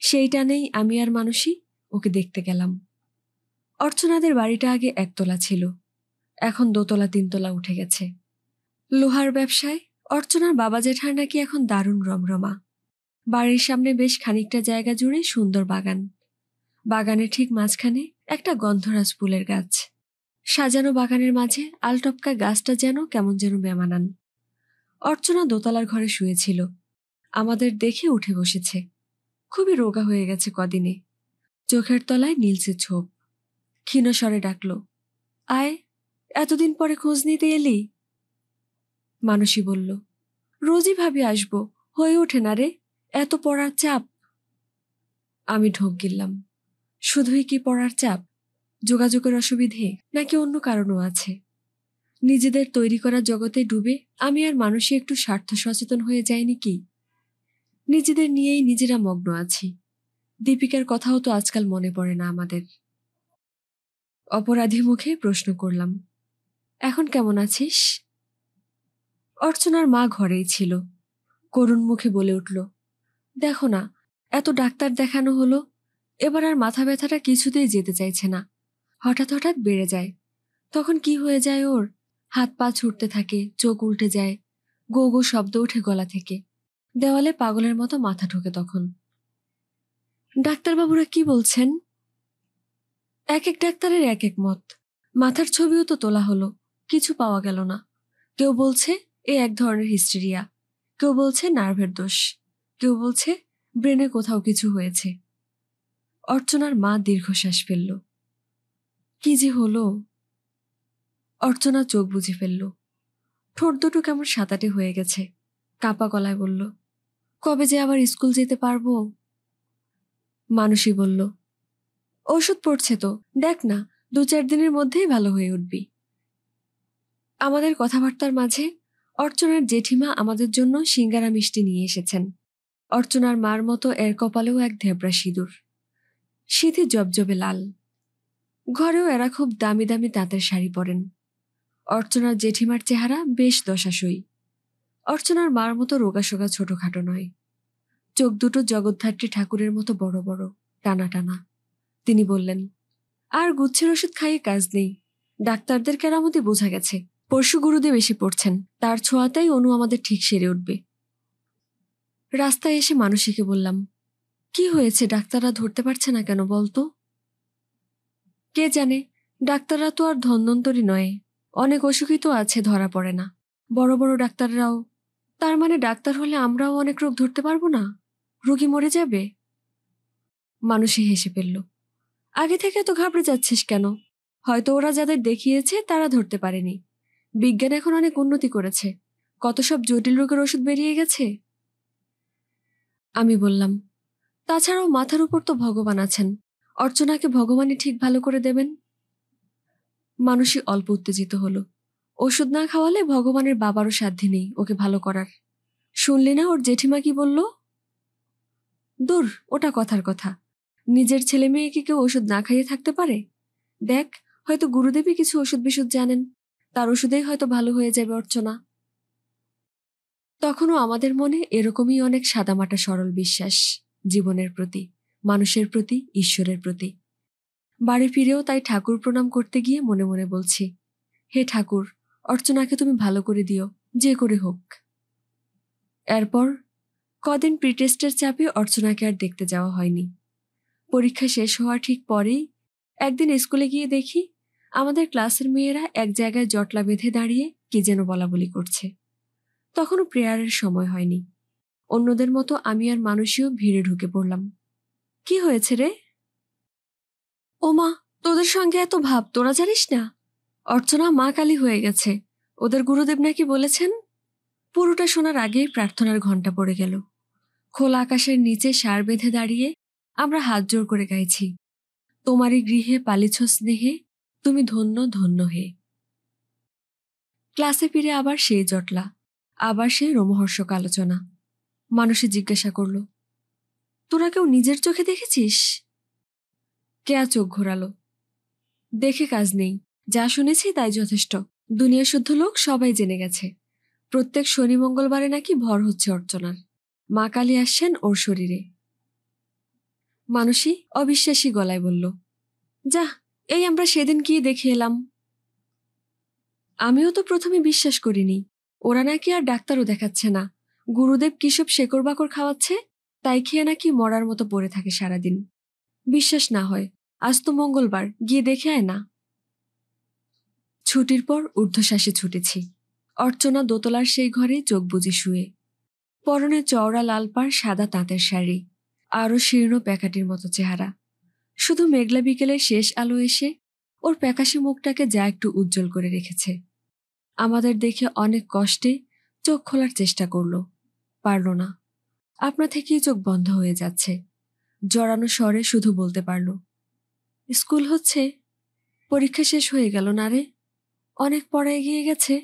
সেই টানেই আমি আর মানুষই ওকে দেখতে গেলাম। অর্চনাদের বাড়িটা আগে একতলা ছিল, এখন 2তলা 3তলা উঠে গেছে। লোহার ব্যবসায় অর্চনার বাবা জেঠার নাকি এখন দারুণ রমরমা। বাড়ির সামনে বেশ খানিকটা জায়গা জুড়ে সুন্দর বাগান। বাগানের ঠিক মাঝখানে একটা গন্ধরাজ ফুলের গাছ। সাজানো বাগানের মাঝে আলটপকা গাছটা যেন কেমন যেন বেমানান। অর্চনা দোতলার ঘরে শুয়েছিল, আমাদের দেখে উঠে বসেছে। খুবই রোগা হয়ে গেছে কদিনে। চোখের তলায় নীলচে ছোপ। ক্ষীণ স্বরে ডাকল, আয়, এতদিন পরে খোঁজ নিতে এলি? মানুষই বলল, রোজই ভাবি আসবো, হয়ে ওঠে না রে, এত পড়ার চাপ। আমি ঢোক গিললাম। শুধুই কি পড়ার চাপ? যোগাযোগের অসুবিধে নাকি অন্য কারণও আছে? নিজেদের তৈরি করা জগতে ডুবে আমি আর মানুষই একটু স্বার্থ সচেতন হয়ে যায়নি কি? নিজেদের নিয়েই নিজেরা মগ্ন আছি। দীপিকার কথাও তো আজকাল মনে পড়ে না আমাদের। অপরাধী মুখে প্রশ্ন করলাম, এখন কেমন আছিস? অর্চনার মা ঘরেই ছিল। করুণ মুখে বলে উঠল, দেখো না, এত ডাক্তার দেখানো হলো, এবার আর মাথা ব্যথাটা কিছুতেই যেতে চাইছে না। হঠাৎ হঠাৎ বেড়ে যায়। তখন কি হয়ে যায় ওর? হাত পা ছুটতে থাকে, চোখ উল্টে যায়, গো গো শব্দ ওঠে গলা থেকে। দেওয়ালে পাগলের মতো মাথা ঠোকে তখন। ডাক্তারবাবুরা কি বলছেন? এক এক ডাক্তারের এক এক মত। মাথার ছবিও তো তোলা হলো, কিছু পাওয়া গেল না। কেউ বলছে এ এক ধরনের হিস্টেরিয়া, কেউ বলছে নার্ভের দোষ, কেউ বলছে ব্রেনে কোথাও কিছু হয়েছে। অর্চনার মা দীর্ঘশ্বাস ফেলল। কি যে হলো? অর্চনা চোখ বুজে ফেলল। ঠোঁট দুটো কেমন সাতাটে হয়ে গেছে। কাঁপা গলায় বলল, কবে যে আবার স্কুল যেতে পারবো? মানুষই বলল, ঔষধ পড়ছে তো, দেখ না, 2-4 দিনের মধ্যেই ভালো হয়ে উঠবি। আমাদের কথাবার্তার মাঝে অর্চনার জেঠিমা আমাদের জন্য সিঙ্গারা মিষ্টি নিয়ে এসেছেন। অর্চনার মার মতো এর কপালেও এক ধেবড়া সিঁদুর, সিঁথি জবজবে লাল। ঘরেও এরা খুব দামি দামি তাঁতের শাড়ি পরেন। অর্চনার জেঠিমার চেহারা বেশ দশাসই। অর্চনার মার মতো রোগাসোগা ছোটখাটো নয়। চোখ দুটো জগদ্ধাত্রী ঠাকুরের মতো বড় বড়, টানা টানা। তিনি বললেন, আর গুচ্ছের ওষুধ খাইয়ে কাজ নেই। ডাক্তারদের কেরামতি বোঝা গেছে, পরশু গুরুদেব এসে পড়ছেন, তার ছোঁয়াতেই অনু আমাদের ঠিক সেরে উঠবে। রাস্তায় এসে মানসীকে বললাম, কি হয়েছে, ডাক্তাররা ধরতে পারছে না কেন বলতো? কে জানে, ডাক্তাররা তো আর ধন্বন্তরী নয়, অনেক অসুখই তো আছে ধরা পড়ে না। বড় বড় ডাক্তাররাও। তার মানে ডাক্তার হলে আমরাও অনেক রোগ ধরতে পারবো না? রোগী মরে যাবে? মানুষে হেসে ফেলল। আগে থেকে তো ঘাবড়ে যাচ্ছিস কেন? হয়তো ওরা যাদের দেখিয়েছে তারা ধরতে পারেনি। বিজ্ঞান এখন অনেক উন্নতি করেছে, কত সব জটিল রোগের ওষুধ বেরিয়ে গেছে। আমি বললাম, তাছাড়াও মাথার উপর তো ভগবান আছেন, অর্চনাকে ভগবানই ঠিক ভালো করে দেবেন। মানুষই অল্প উত্তেজিত হলো। ওষুধ না খাওয়ালে ভগবানের বাবারও সাধ্য নেই ওকে ভালো করার। শুনলি না ওর জেঠিমা কি বলল? দূর, ওটা কথার কথা। নিজের ছেলে মেয়েকে কেউ ওষুধ না খাইয়ে থাকতে পারে? দেখ, হয়তো গুরুদেবই কিছু ওষুধ বিষুধ জানেন, তার ওষুধেই হয়তো ভালো হয়ে যাবে অর্চনা। তখনও আমাদের মনে এরকমই অনেক সাদামাটা সরল বিশ্বাস, জীবনের প্রতি, মানুষের প্রতি, ঈশ্বরের প্রতি। বাড়ি ফিরেও তাই ঠাকুর প্রণাম করতে গিয়ে মনে মনে বলছি, হে ঠাকুর, অর্চনাকে তুমি ভালো করে দিও, যে করে হোক। এরপর কদিন প্রিটেস্টের চাপে অর্চনাকে আর দেখতে যাওয়া হয়নি। পরীক্ষা শেষ হওয়ার ঠিক পরেই একদিন স্কুলে গিয়ে দেখি আমাদের ক্লাসের মেয়েরা এক জায়গায় জটলা বেঁধে দাঁড়িয়ে কি যেন বলাবলি করছে। তখনও প্রেয়ারের সময় হয়নি। অন্যদের মতো আমি আর মানুষীও ভিড়ে ঢুকে পড়লাম। কি হয়েছে রে? ওমা, তোদের সঙ্গে এত ভাব, তোরা জানিস না? অর্চনা মা কালী হয়ে গেছে, ওদের গুরুদেব নাকি বলেছেন। পুরোটা শোনার আগেই প্রার্থনার ঘণ্টা পড়ে গেল। খোলা আকাশের নিচে সার বেঁধে দাঁড়িয়ে আমরা হাত জোর করে গাইছি, তোমারই গৃহে পালিছ স্নেহে, তুমি ধন্য ধন্য হে। ক্লাসে ফিরে আবার সেই জটলা, আবার সেই রোমহর্ষক আলোচনা। মানুষে জিজ্ঞাসা করল, তোরা কেউ নিজের চোখে দেখেছিস? কেয়া চোখ ঘোরালো। দেখে কাজ নেই, যা শুনেছি তাই যথেষ্ট। দুনিয়া শুদ্ধ লোক সবাই জেনে গেছে, প্রত্যেক শনি মঙ্গলবারে নাকি ভর হচ্ছে অর্চনার, মা কালী আসছেন ওর শরীরে। মানুষই অবিশ্বাসী গলায় বলল, যা, এই আমরা সেদিন কি দেখে এলাম। আমিও তো প্রথমে বিশ্বাস করিনি। ওরা নাকি আর ডাক্তারও দেখাচ্ছে না, গুরুদেব কিসব শেকড় বাকড় খাওয়াচ্ছে, তাই খেয়ে নাকি মরার মতো পড়ে থাকে সারাদিন। বিশ্বাস না হয় আজ তো মঙ্গলবার, গিয়ে দেখে আয় না। ছুটির পর ঊর্ধ্বশ্বাসে ছুটেছি। অর্চনা দোতলার সেই ঘরে চোখ বুজে শুয়ে, পরনে চওড়া লাল পাড় সাদা তাঁতের শাড়ি, আরও শীর্ণ প্যাকাটির মতো চেহারা। শুধু মেঘলা বিকেলের শেষ আলো এসে ওর প্যাকাশে মুখটাকে যা একটু উজ্জ্বল করে রেখেছে। আমাদের দেখে অনেক কষ্টে চোখ খোলার চেষ্টা করল, পারল না। আপনা থেকেই চোখ বন্ধ হয়ে যাচ্ছে। জড়ানো স্বরে শুধু বলতে পারল, স্কুল হচ্ছে? পরীক্ষা শেষ হয়ে গেল না রে? অনেক পড়া এগিয়ে গেছে।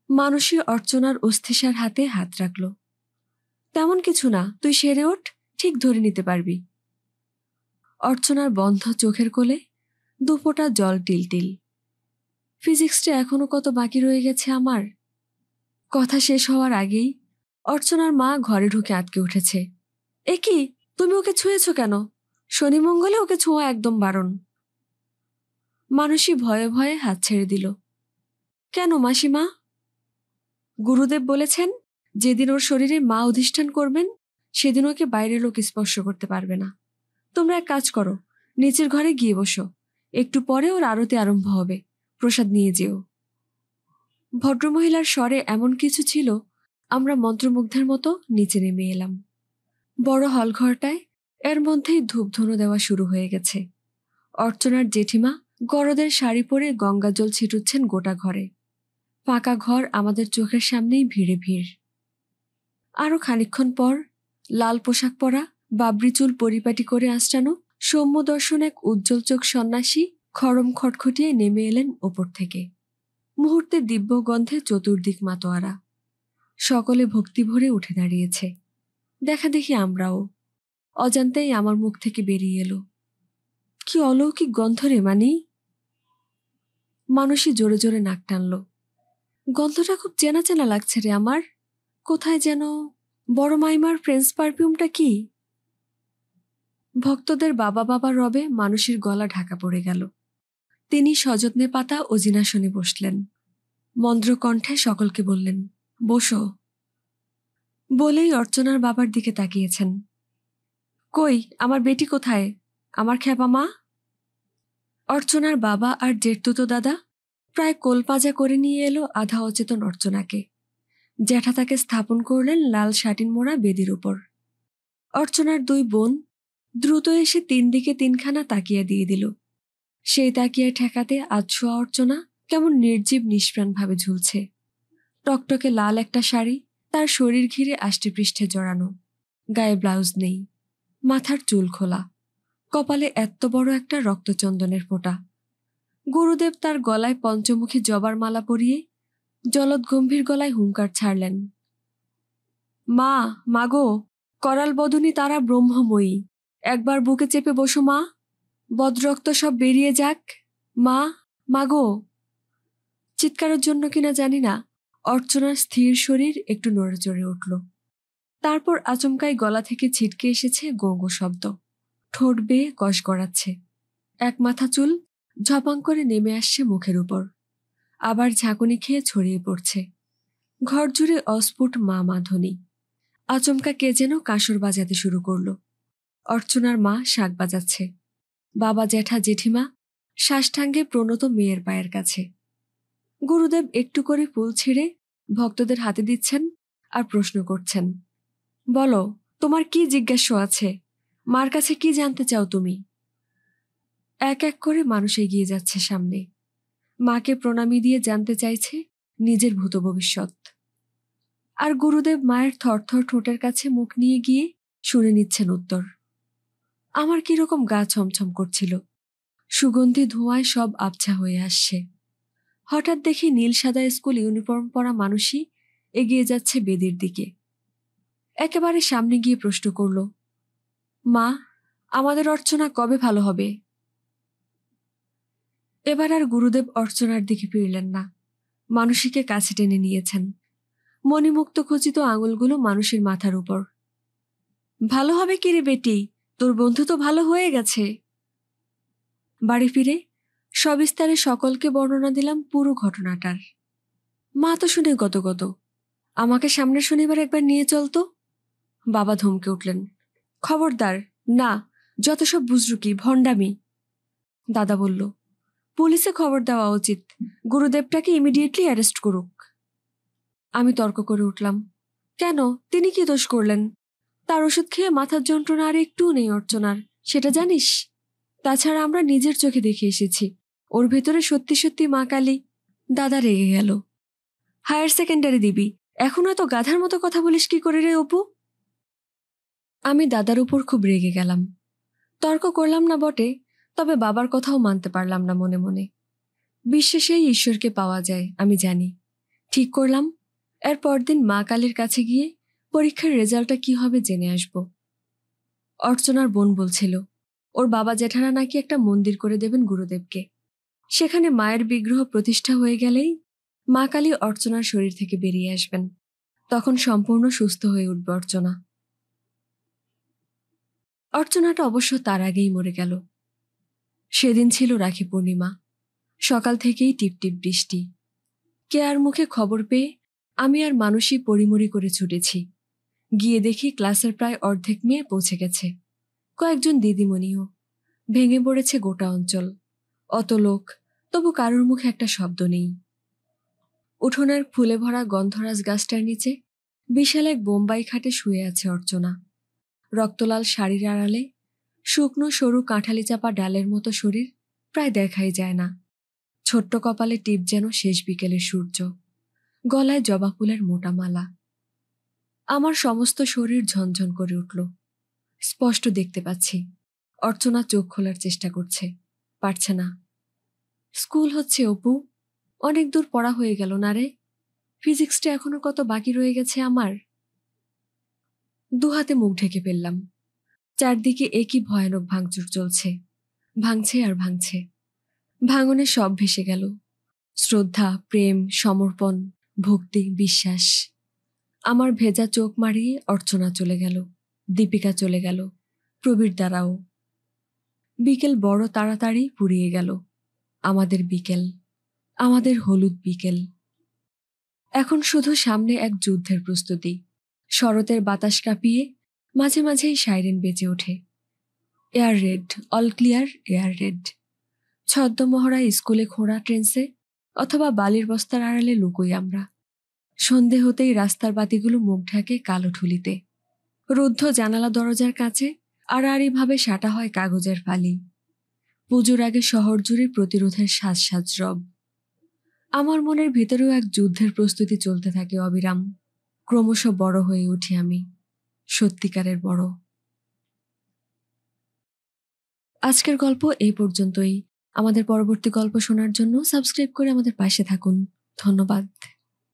মানুষই অর্চনার অস্থিসার হাতে হাত রাখল। তেমন কিছু না, তুই সেরে ওঠ, ঠিক ধরে নিতে পারবি। অর্চনার বন্ধ চোখের কোলে দুফোঁটা জল টিলটিল। ফিজিক্সটা এখনো কত বাকি রয়ে গেছে আমার। কথা শেষ হওয়ার আগেই অর্চনার মা ঘরে ঢুকে আটকে উঠেছে। এ কি, তুমি ওকে ছুঁয়েছ কেন? শনি মঙ্গলে ওকে ছোঁয়া একদম বারণ। মানুষই ভয়ে ভয়ে হাত ছেড়ে দিল। কেন মাসিমা? গুরুদেব বলেছেন যেদিন ওর শরীরে মা অধিষ্ঠান করবেন সেদিন ওকে বাইরের লোক স্পর্শ করতে পারবে না। তোমরা এক কাজ করো, নিচের ঘরে গিয়ে বসো, একটু পরে ওর আরতি আরম্ভ হবে, প্রসাদ নিয়ে যেও। ভদ্রমহিলার স্বরে এমন কিছু ছিল, আমরা মন্ত্রমুগ্ধের মতো নিচে নেমে এলাম। বড় হলঘরটায় এর মধ্যেই ধূপধুনো দেওয়া শুরু হয়ে গেছে। অর্চনার জেঠিমা গরদের শাড়ি পরে গঙ্গা জল ছিটুচ্ছেন গোটা ঘরে। ফাঁকা ঘর আমাদের চোখের সামনেই ভিড়ে ভিড়। আরও খানিকক্ষণ পর লাল পোশাক পরা, বাবরি চুল পরিপাটি করে আঁচড়ানো, সৌম্য দর্শন এক উজ্জ্বল চোখ সন্ন্যাসী খড়ম খটখটিয়ে নেমে এলেন ওপর থেকে। মুহূর্তে দিব্য গন্ধে চতুর্দিক মাতোয়ারা। সকলে ভক্তি ভরে উঠে দাঁড়িয়েছে। দেখা দেখি আমরাও। অজান্তেই আমার মুখ থেকে বেরিয়ে এলো, কি অলৌকিক গন্ধ রে মানি। মানুষই জোরে জোরে নাক টানল। গন্ধটা খুব চেনা চেনা লাগছে রে আমার। কোথায় যেন। বড় মাইমার ফ্রেন্স পারফিউমটা কি? ভক্তদের বাবা বাবা রবে মানুষের গলা ঢাকা পড়ে গেল। তিনি সযত্নে পাতা অজিনাসনে বসলেন। মন্দ্র কণ্ঠে সকলকে বললেন, বসো। বলেই অর্চনার বাবার দিকে তাকিয়েছেন। কই, আমার বেটি কোথায়? আমার খ্যাপা মা? অর্চনার বাবা আর জেঠতুতো দাদা প্রায় কোলপাজা করে নিয়ে এলো আধা অচেতন অর্চনাকে। জ্যাঠা তাকে স্থাপন করলেন লাল শাটিন মোড়া বেদির উপর। অর্চনার দুই বোন দ্রুত এসে তিন দিকে তিনখানা তাকিয়া দিয়ে দিল। সেই তাকিয়া ঠেকাতে আধশোয়া অর্চনা কেমন নির্জীব নিষ্প্রাণভাবে ঝুলছে। টকটকে লাল একটা শাড়ি তার শরীর ঘিরে আষ্টে পৃষ্ঠে জড়ানো, গায়ে ব্লাউজ নেই, মাথার চুল খোলা, কপালে এত বড় একটা রক্তচন্দনের ফোঁটা। গুরুদেব তার গলায় পঞ্চমুখী জবার মালা পরিয়ে জলদ গম্ভীর গলায় হুঙ্কার ছাড়লেন, মা, মাগো, করাল বদনী তারা ব্রহ্মময়ী, একবার বুকে চেপে বসো মা, বদরক্ত সব বেরিয়ে যাক, মা, মাগো। চিৎকারের জন্য কিনা জানি না, অর্চনার স্থির শরীর একটু নড়েচড়ে উঠল। তারপর আচমকাই গলা থেকে ছিটকে এসেছে গো গো শব্দ, ঠোঁট বেয়ে কষ গড়াচ্ছে। এক মাথা চুল ঝপাং করে নেমে আসছে মুখের উপর, আবার ঝাঁকুনি খেয়ে ছড়িয়ে পড়ছে। ঘর জুড়ে অস্ফুট মা মা ধ্বনি। আচমকা কে যেন কাঁসর বাজাতে শুরু করলো। অর্চনার মা শাঁখ বাজাচ্ছে, বাবা জ্যাঠা জেঠিমা সাষ্টাঙ্গে প্রণত মেয়ের পায়ের কাছে। গুরুদেব একটু করে ফুল ছিঁড়ে ভক্তদের হাতে দিচ্ছেন আর প্রশ্ন করছেন, বলো, তোমার কি জিজ্ঞাসা আছে? মার কাছে কি জানতে চাও তুমি? এক এক করে মানুষ এগিয়ে যাচ্ছে সামনে, মাকে প্রণামী দিয়ে জানতে চাইছে নিজের ভূত ভবিষ্যৎ। আর গুরুদেব মায়ের থরথর ঠোঁটের কাছে মুখ নিয়ে গিয়ে শুনে নিচ্ছেন উত্তর। আমার কিরকম গা ছমছম করছিল, সুগন্ধি ধোঁয়ায় সব আবছা হয়ে আসছে। হঠাৎ দেখি নীল সাদা স্কুল ইউনিফর্ম পরা মানুষই এগিয়ে যাচ্ছে বেদির দিকে। একেবারে সামনে গিয়ে প্রশ্ন করল, মা, আমাদের অর্চনা কবে ভালো হবে? এবার আর গুরুদেব অর্চনার দিকে ফিরলেন না, মানুষীকে কাছে টেনে নিয়েছেন, মণিমুক্ত খচিত আঙুলগুলো মানুষের মাথার উপর। ভালো হবে কি রে বেটি, তোর বন্ধু তো ভালো হয়ে গেছে। বাড়ি ফিরে সবিস্তারে সকলকে বর্ণনা দিলাম পুরো ঘটনাটার। মা তো শুনে গত, আমাকে সামনের শনিবার একবার নিয়ে চলতো। বাবা ধমকে উঠলেন, খবরদার, না, যত সব বুজরুকি ভণ্ডামি। দাদা বলল, পুলিশে খবর দেওয়া উচিত, গুরুদেবটাকে ইমিডিয়েটলি অ্যারেস্ট করুক। আমি তর্ক করে উঠলাম, কেন, তিনি কি দোষ করলেন? তার ওষুধ খেয়ে মাথার যন্ত্রণা আর একটুও নেই অর্চনার, সেটা জানিস? তাছাড়া আমরা নিজের চোখে দেখে এসেছি ওর ভেতরে সত্যি সত্যি মা কালী। দাদা রেগে গেল, হায়ার সেকেন্ডারি দিবি, এখনো এত গাধার মতো কথা বলিস কি করে রে অপু? আমি দাদার উপর খুব রেগে গেলাম। তর্ক করলাম না বটে, তবে বাবার কথাও মানতে পারলাম না মনে মনে। বিশ্বাসেই ঈশ্বরকে পাওয়া যায় আমি জানি। ঠিক করলাম, এর পরদিন মা কালীর কাছে গিয়ে পরীক্ষার রেজাল্টটা কি হবে জেনে আসব। অর্চনার বোন বলছিল, ওর বাবা জেঠারা নাকি একটা মন্দির করে দেবেন গুরুদেবকে, সেখানে মায়ের বিগ্রহ প্রতিষ্ঠা হয়ে গেলেই মা কালী অর্চনার শরীর থেকে বেরিয়ে আসবেন, তখন সম্পূর্ণ সুস্থ হয়ে উঠবে অর্চনা। অর্চনাটা অবশ্য তার আগেই মরে গেল। সেদিন ছিল রাখি পূর্ণিমা, সকাল থেকেই টিপটিপ বৃষ্টি। কেয়ার মুখে খবর পেয়ে আমি আর মানুষই পরিমরি করে ছুটেছি। গিয়ে দেখি ক্লাসের প্রায় অর্ধেক মেয়ে পৌঁছে গেছে, কয়েকজন দিদিমণিও। ভেঙে পড়েছে গোটা অঞ্চল। অত লোক, তবু কারোর মুখে একটা শব্দ নেই। উঠোনের ফুলে ভরা গন্ধরাজ গাছটার নিচে বিশাল এক বোম্বাই খাটে শুয়ে আছে অর্চনা। রক্তলাল শাড়ির আড়ালে শুকনো সরু কাঁঠালি চাপা ডালের মতো শরীর প্রায় দেখাই যায় না। ছোট্ট কপালে টিপ যেন শেষ বিকেলের সূর্য, গলায় জবা ফুলের মোটা মালা। আমার সমস্ত শরীর ঝনঝন করে উঠল। স্পষ্ট দেখতে পাচ্ছি অর্চনা চোখ খোলার চেষ্টা করছে, পারছে না। স্কুল হচ্ছে অপু, অনেক দূর পড়া হয়ে গেল না রে? ফিজিক্সটা এখনো কত বাকি রয়ে গেছে আমার। দুহাতে মুখ ঢেকে ফেললাম। চারদিকে একই ভয়ানক ভাঙচুর চলছে, ভাঙছে আর ভাঙছে। ভাঙনে সব ভেসে গেল, শ্রদ্ধা, প্রেম, সমর্পণ, ভক্তি, বিশ্বাস। আমার ভেজা চোখ মারিয়ে অর্চনা চলে গেল, দীপিকা চলে গেল, প্রবীর দ্বারাও। বিকেল বড় তাড়াতাড়ি ফুরিয়ে গেল। আমাদের বিকেল, আমাদের হলুদ বিকেল। এখন শুধু সামনে এক যুদ্ধের প্রস্তুতি। শরতের বাতাস কাঁপিয়ে মাঝে মাঝেই সাইরেন বেজে ওঠে। Air raid, all clear, air raid. ছদ্মমহড়ায় স্কুলে খোঁড়া ট্রেন্সে অথবা বালির বস্তার আড়ালে লুকোই আমরা। সন্ধে হতেই রাস্তার বাতিগুলো মুখ ঢাকে কালো ঠুলিতে। রুদ্ধ জানালা দরজার কাছে আড়াআড়িভাবে সাঁটা হয় কাগজের ফালি। পুজোর আগে শহর জুড়ে প্রতিরোধের সাজ সাজ রব। আমার মনের ভিতরেও এক যুদ্ধের প্রস্তুতি চলতে থাকে অবিরাম। ক্রমশ বড় হয়ে উঠি আমি, সত্যিকারের বড়। আজকের গল্প এই পর্যন্তই। আমাদের পরবর্তী গল্প শোনার জন্য সাবস্ক্রাইব করে আমাদের পাশে থাকুন। ধন্যবাদ।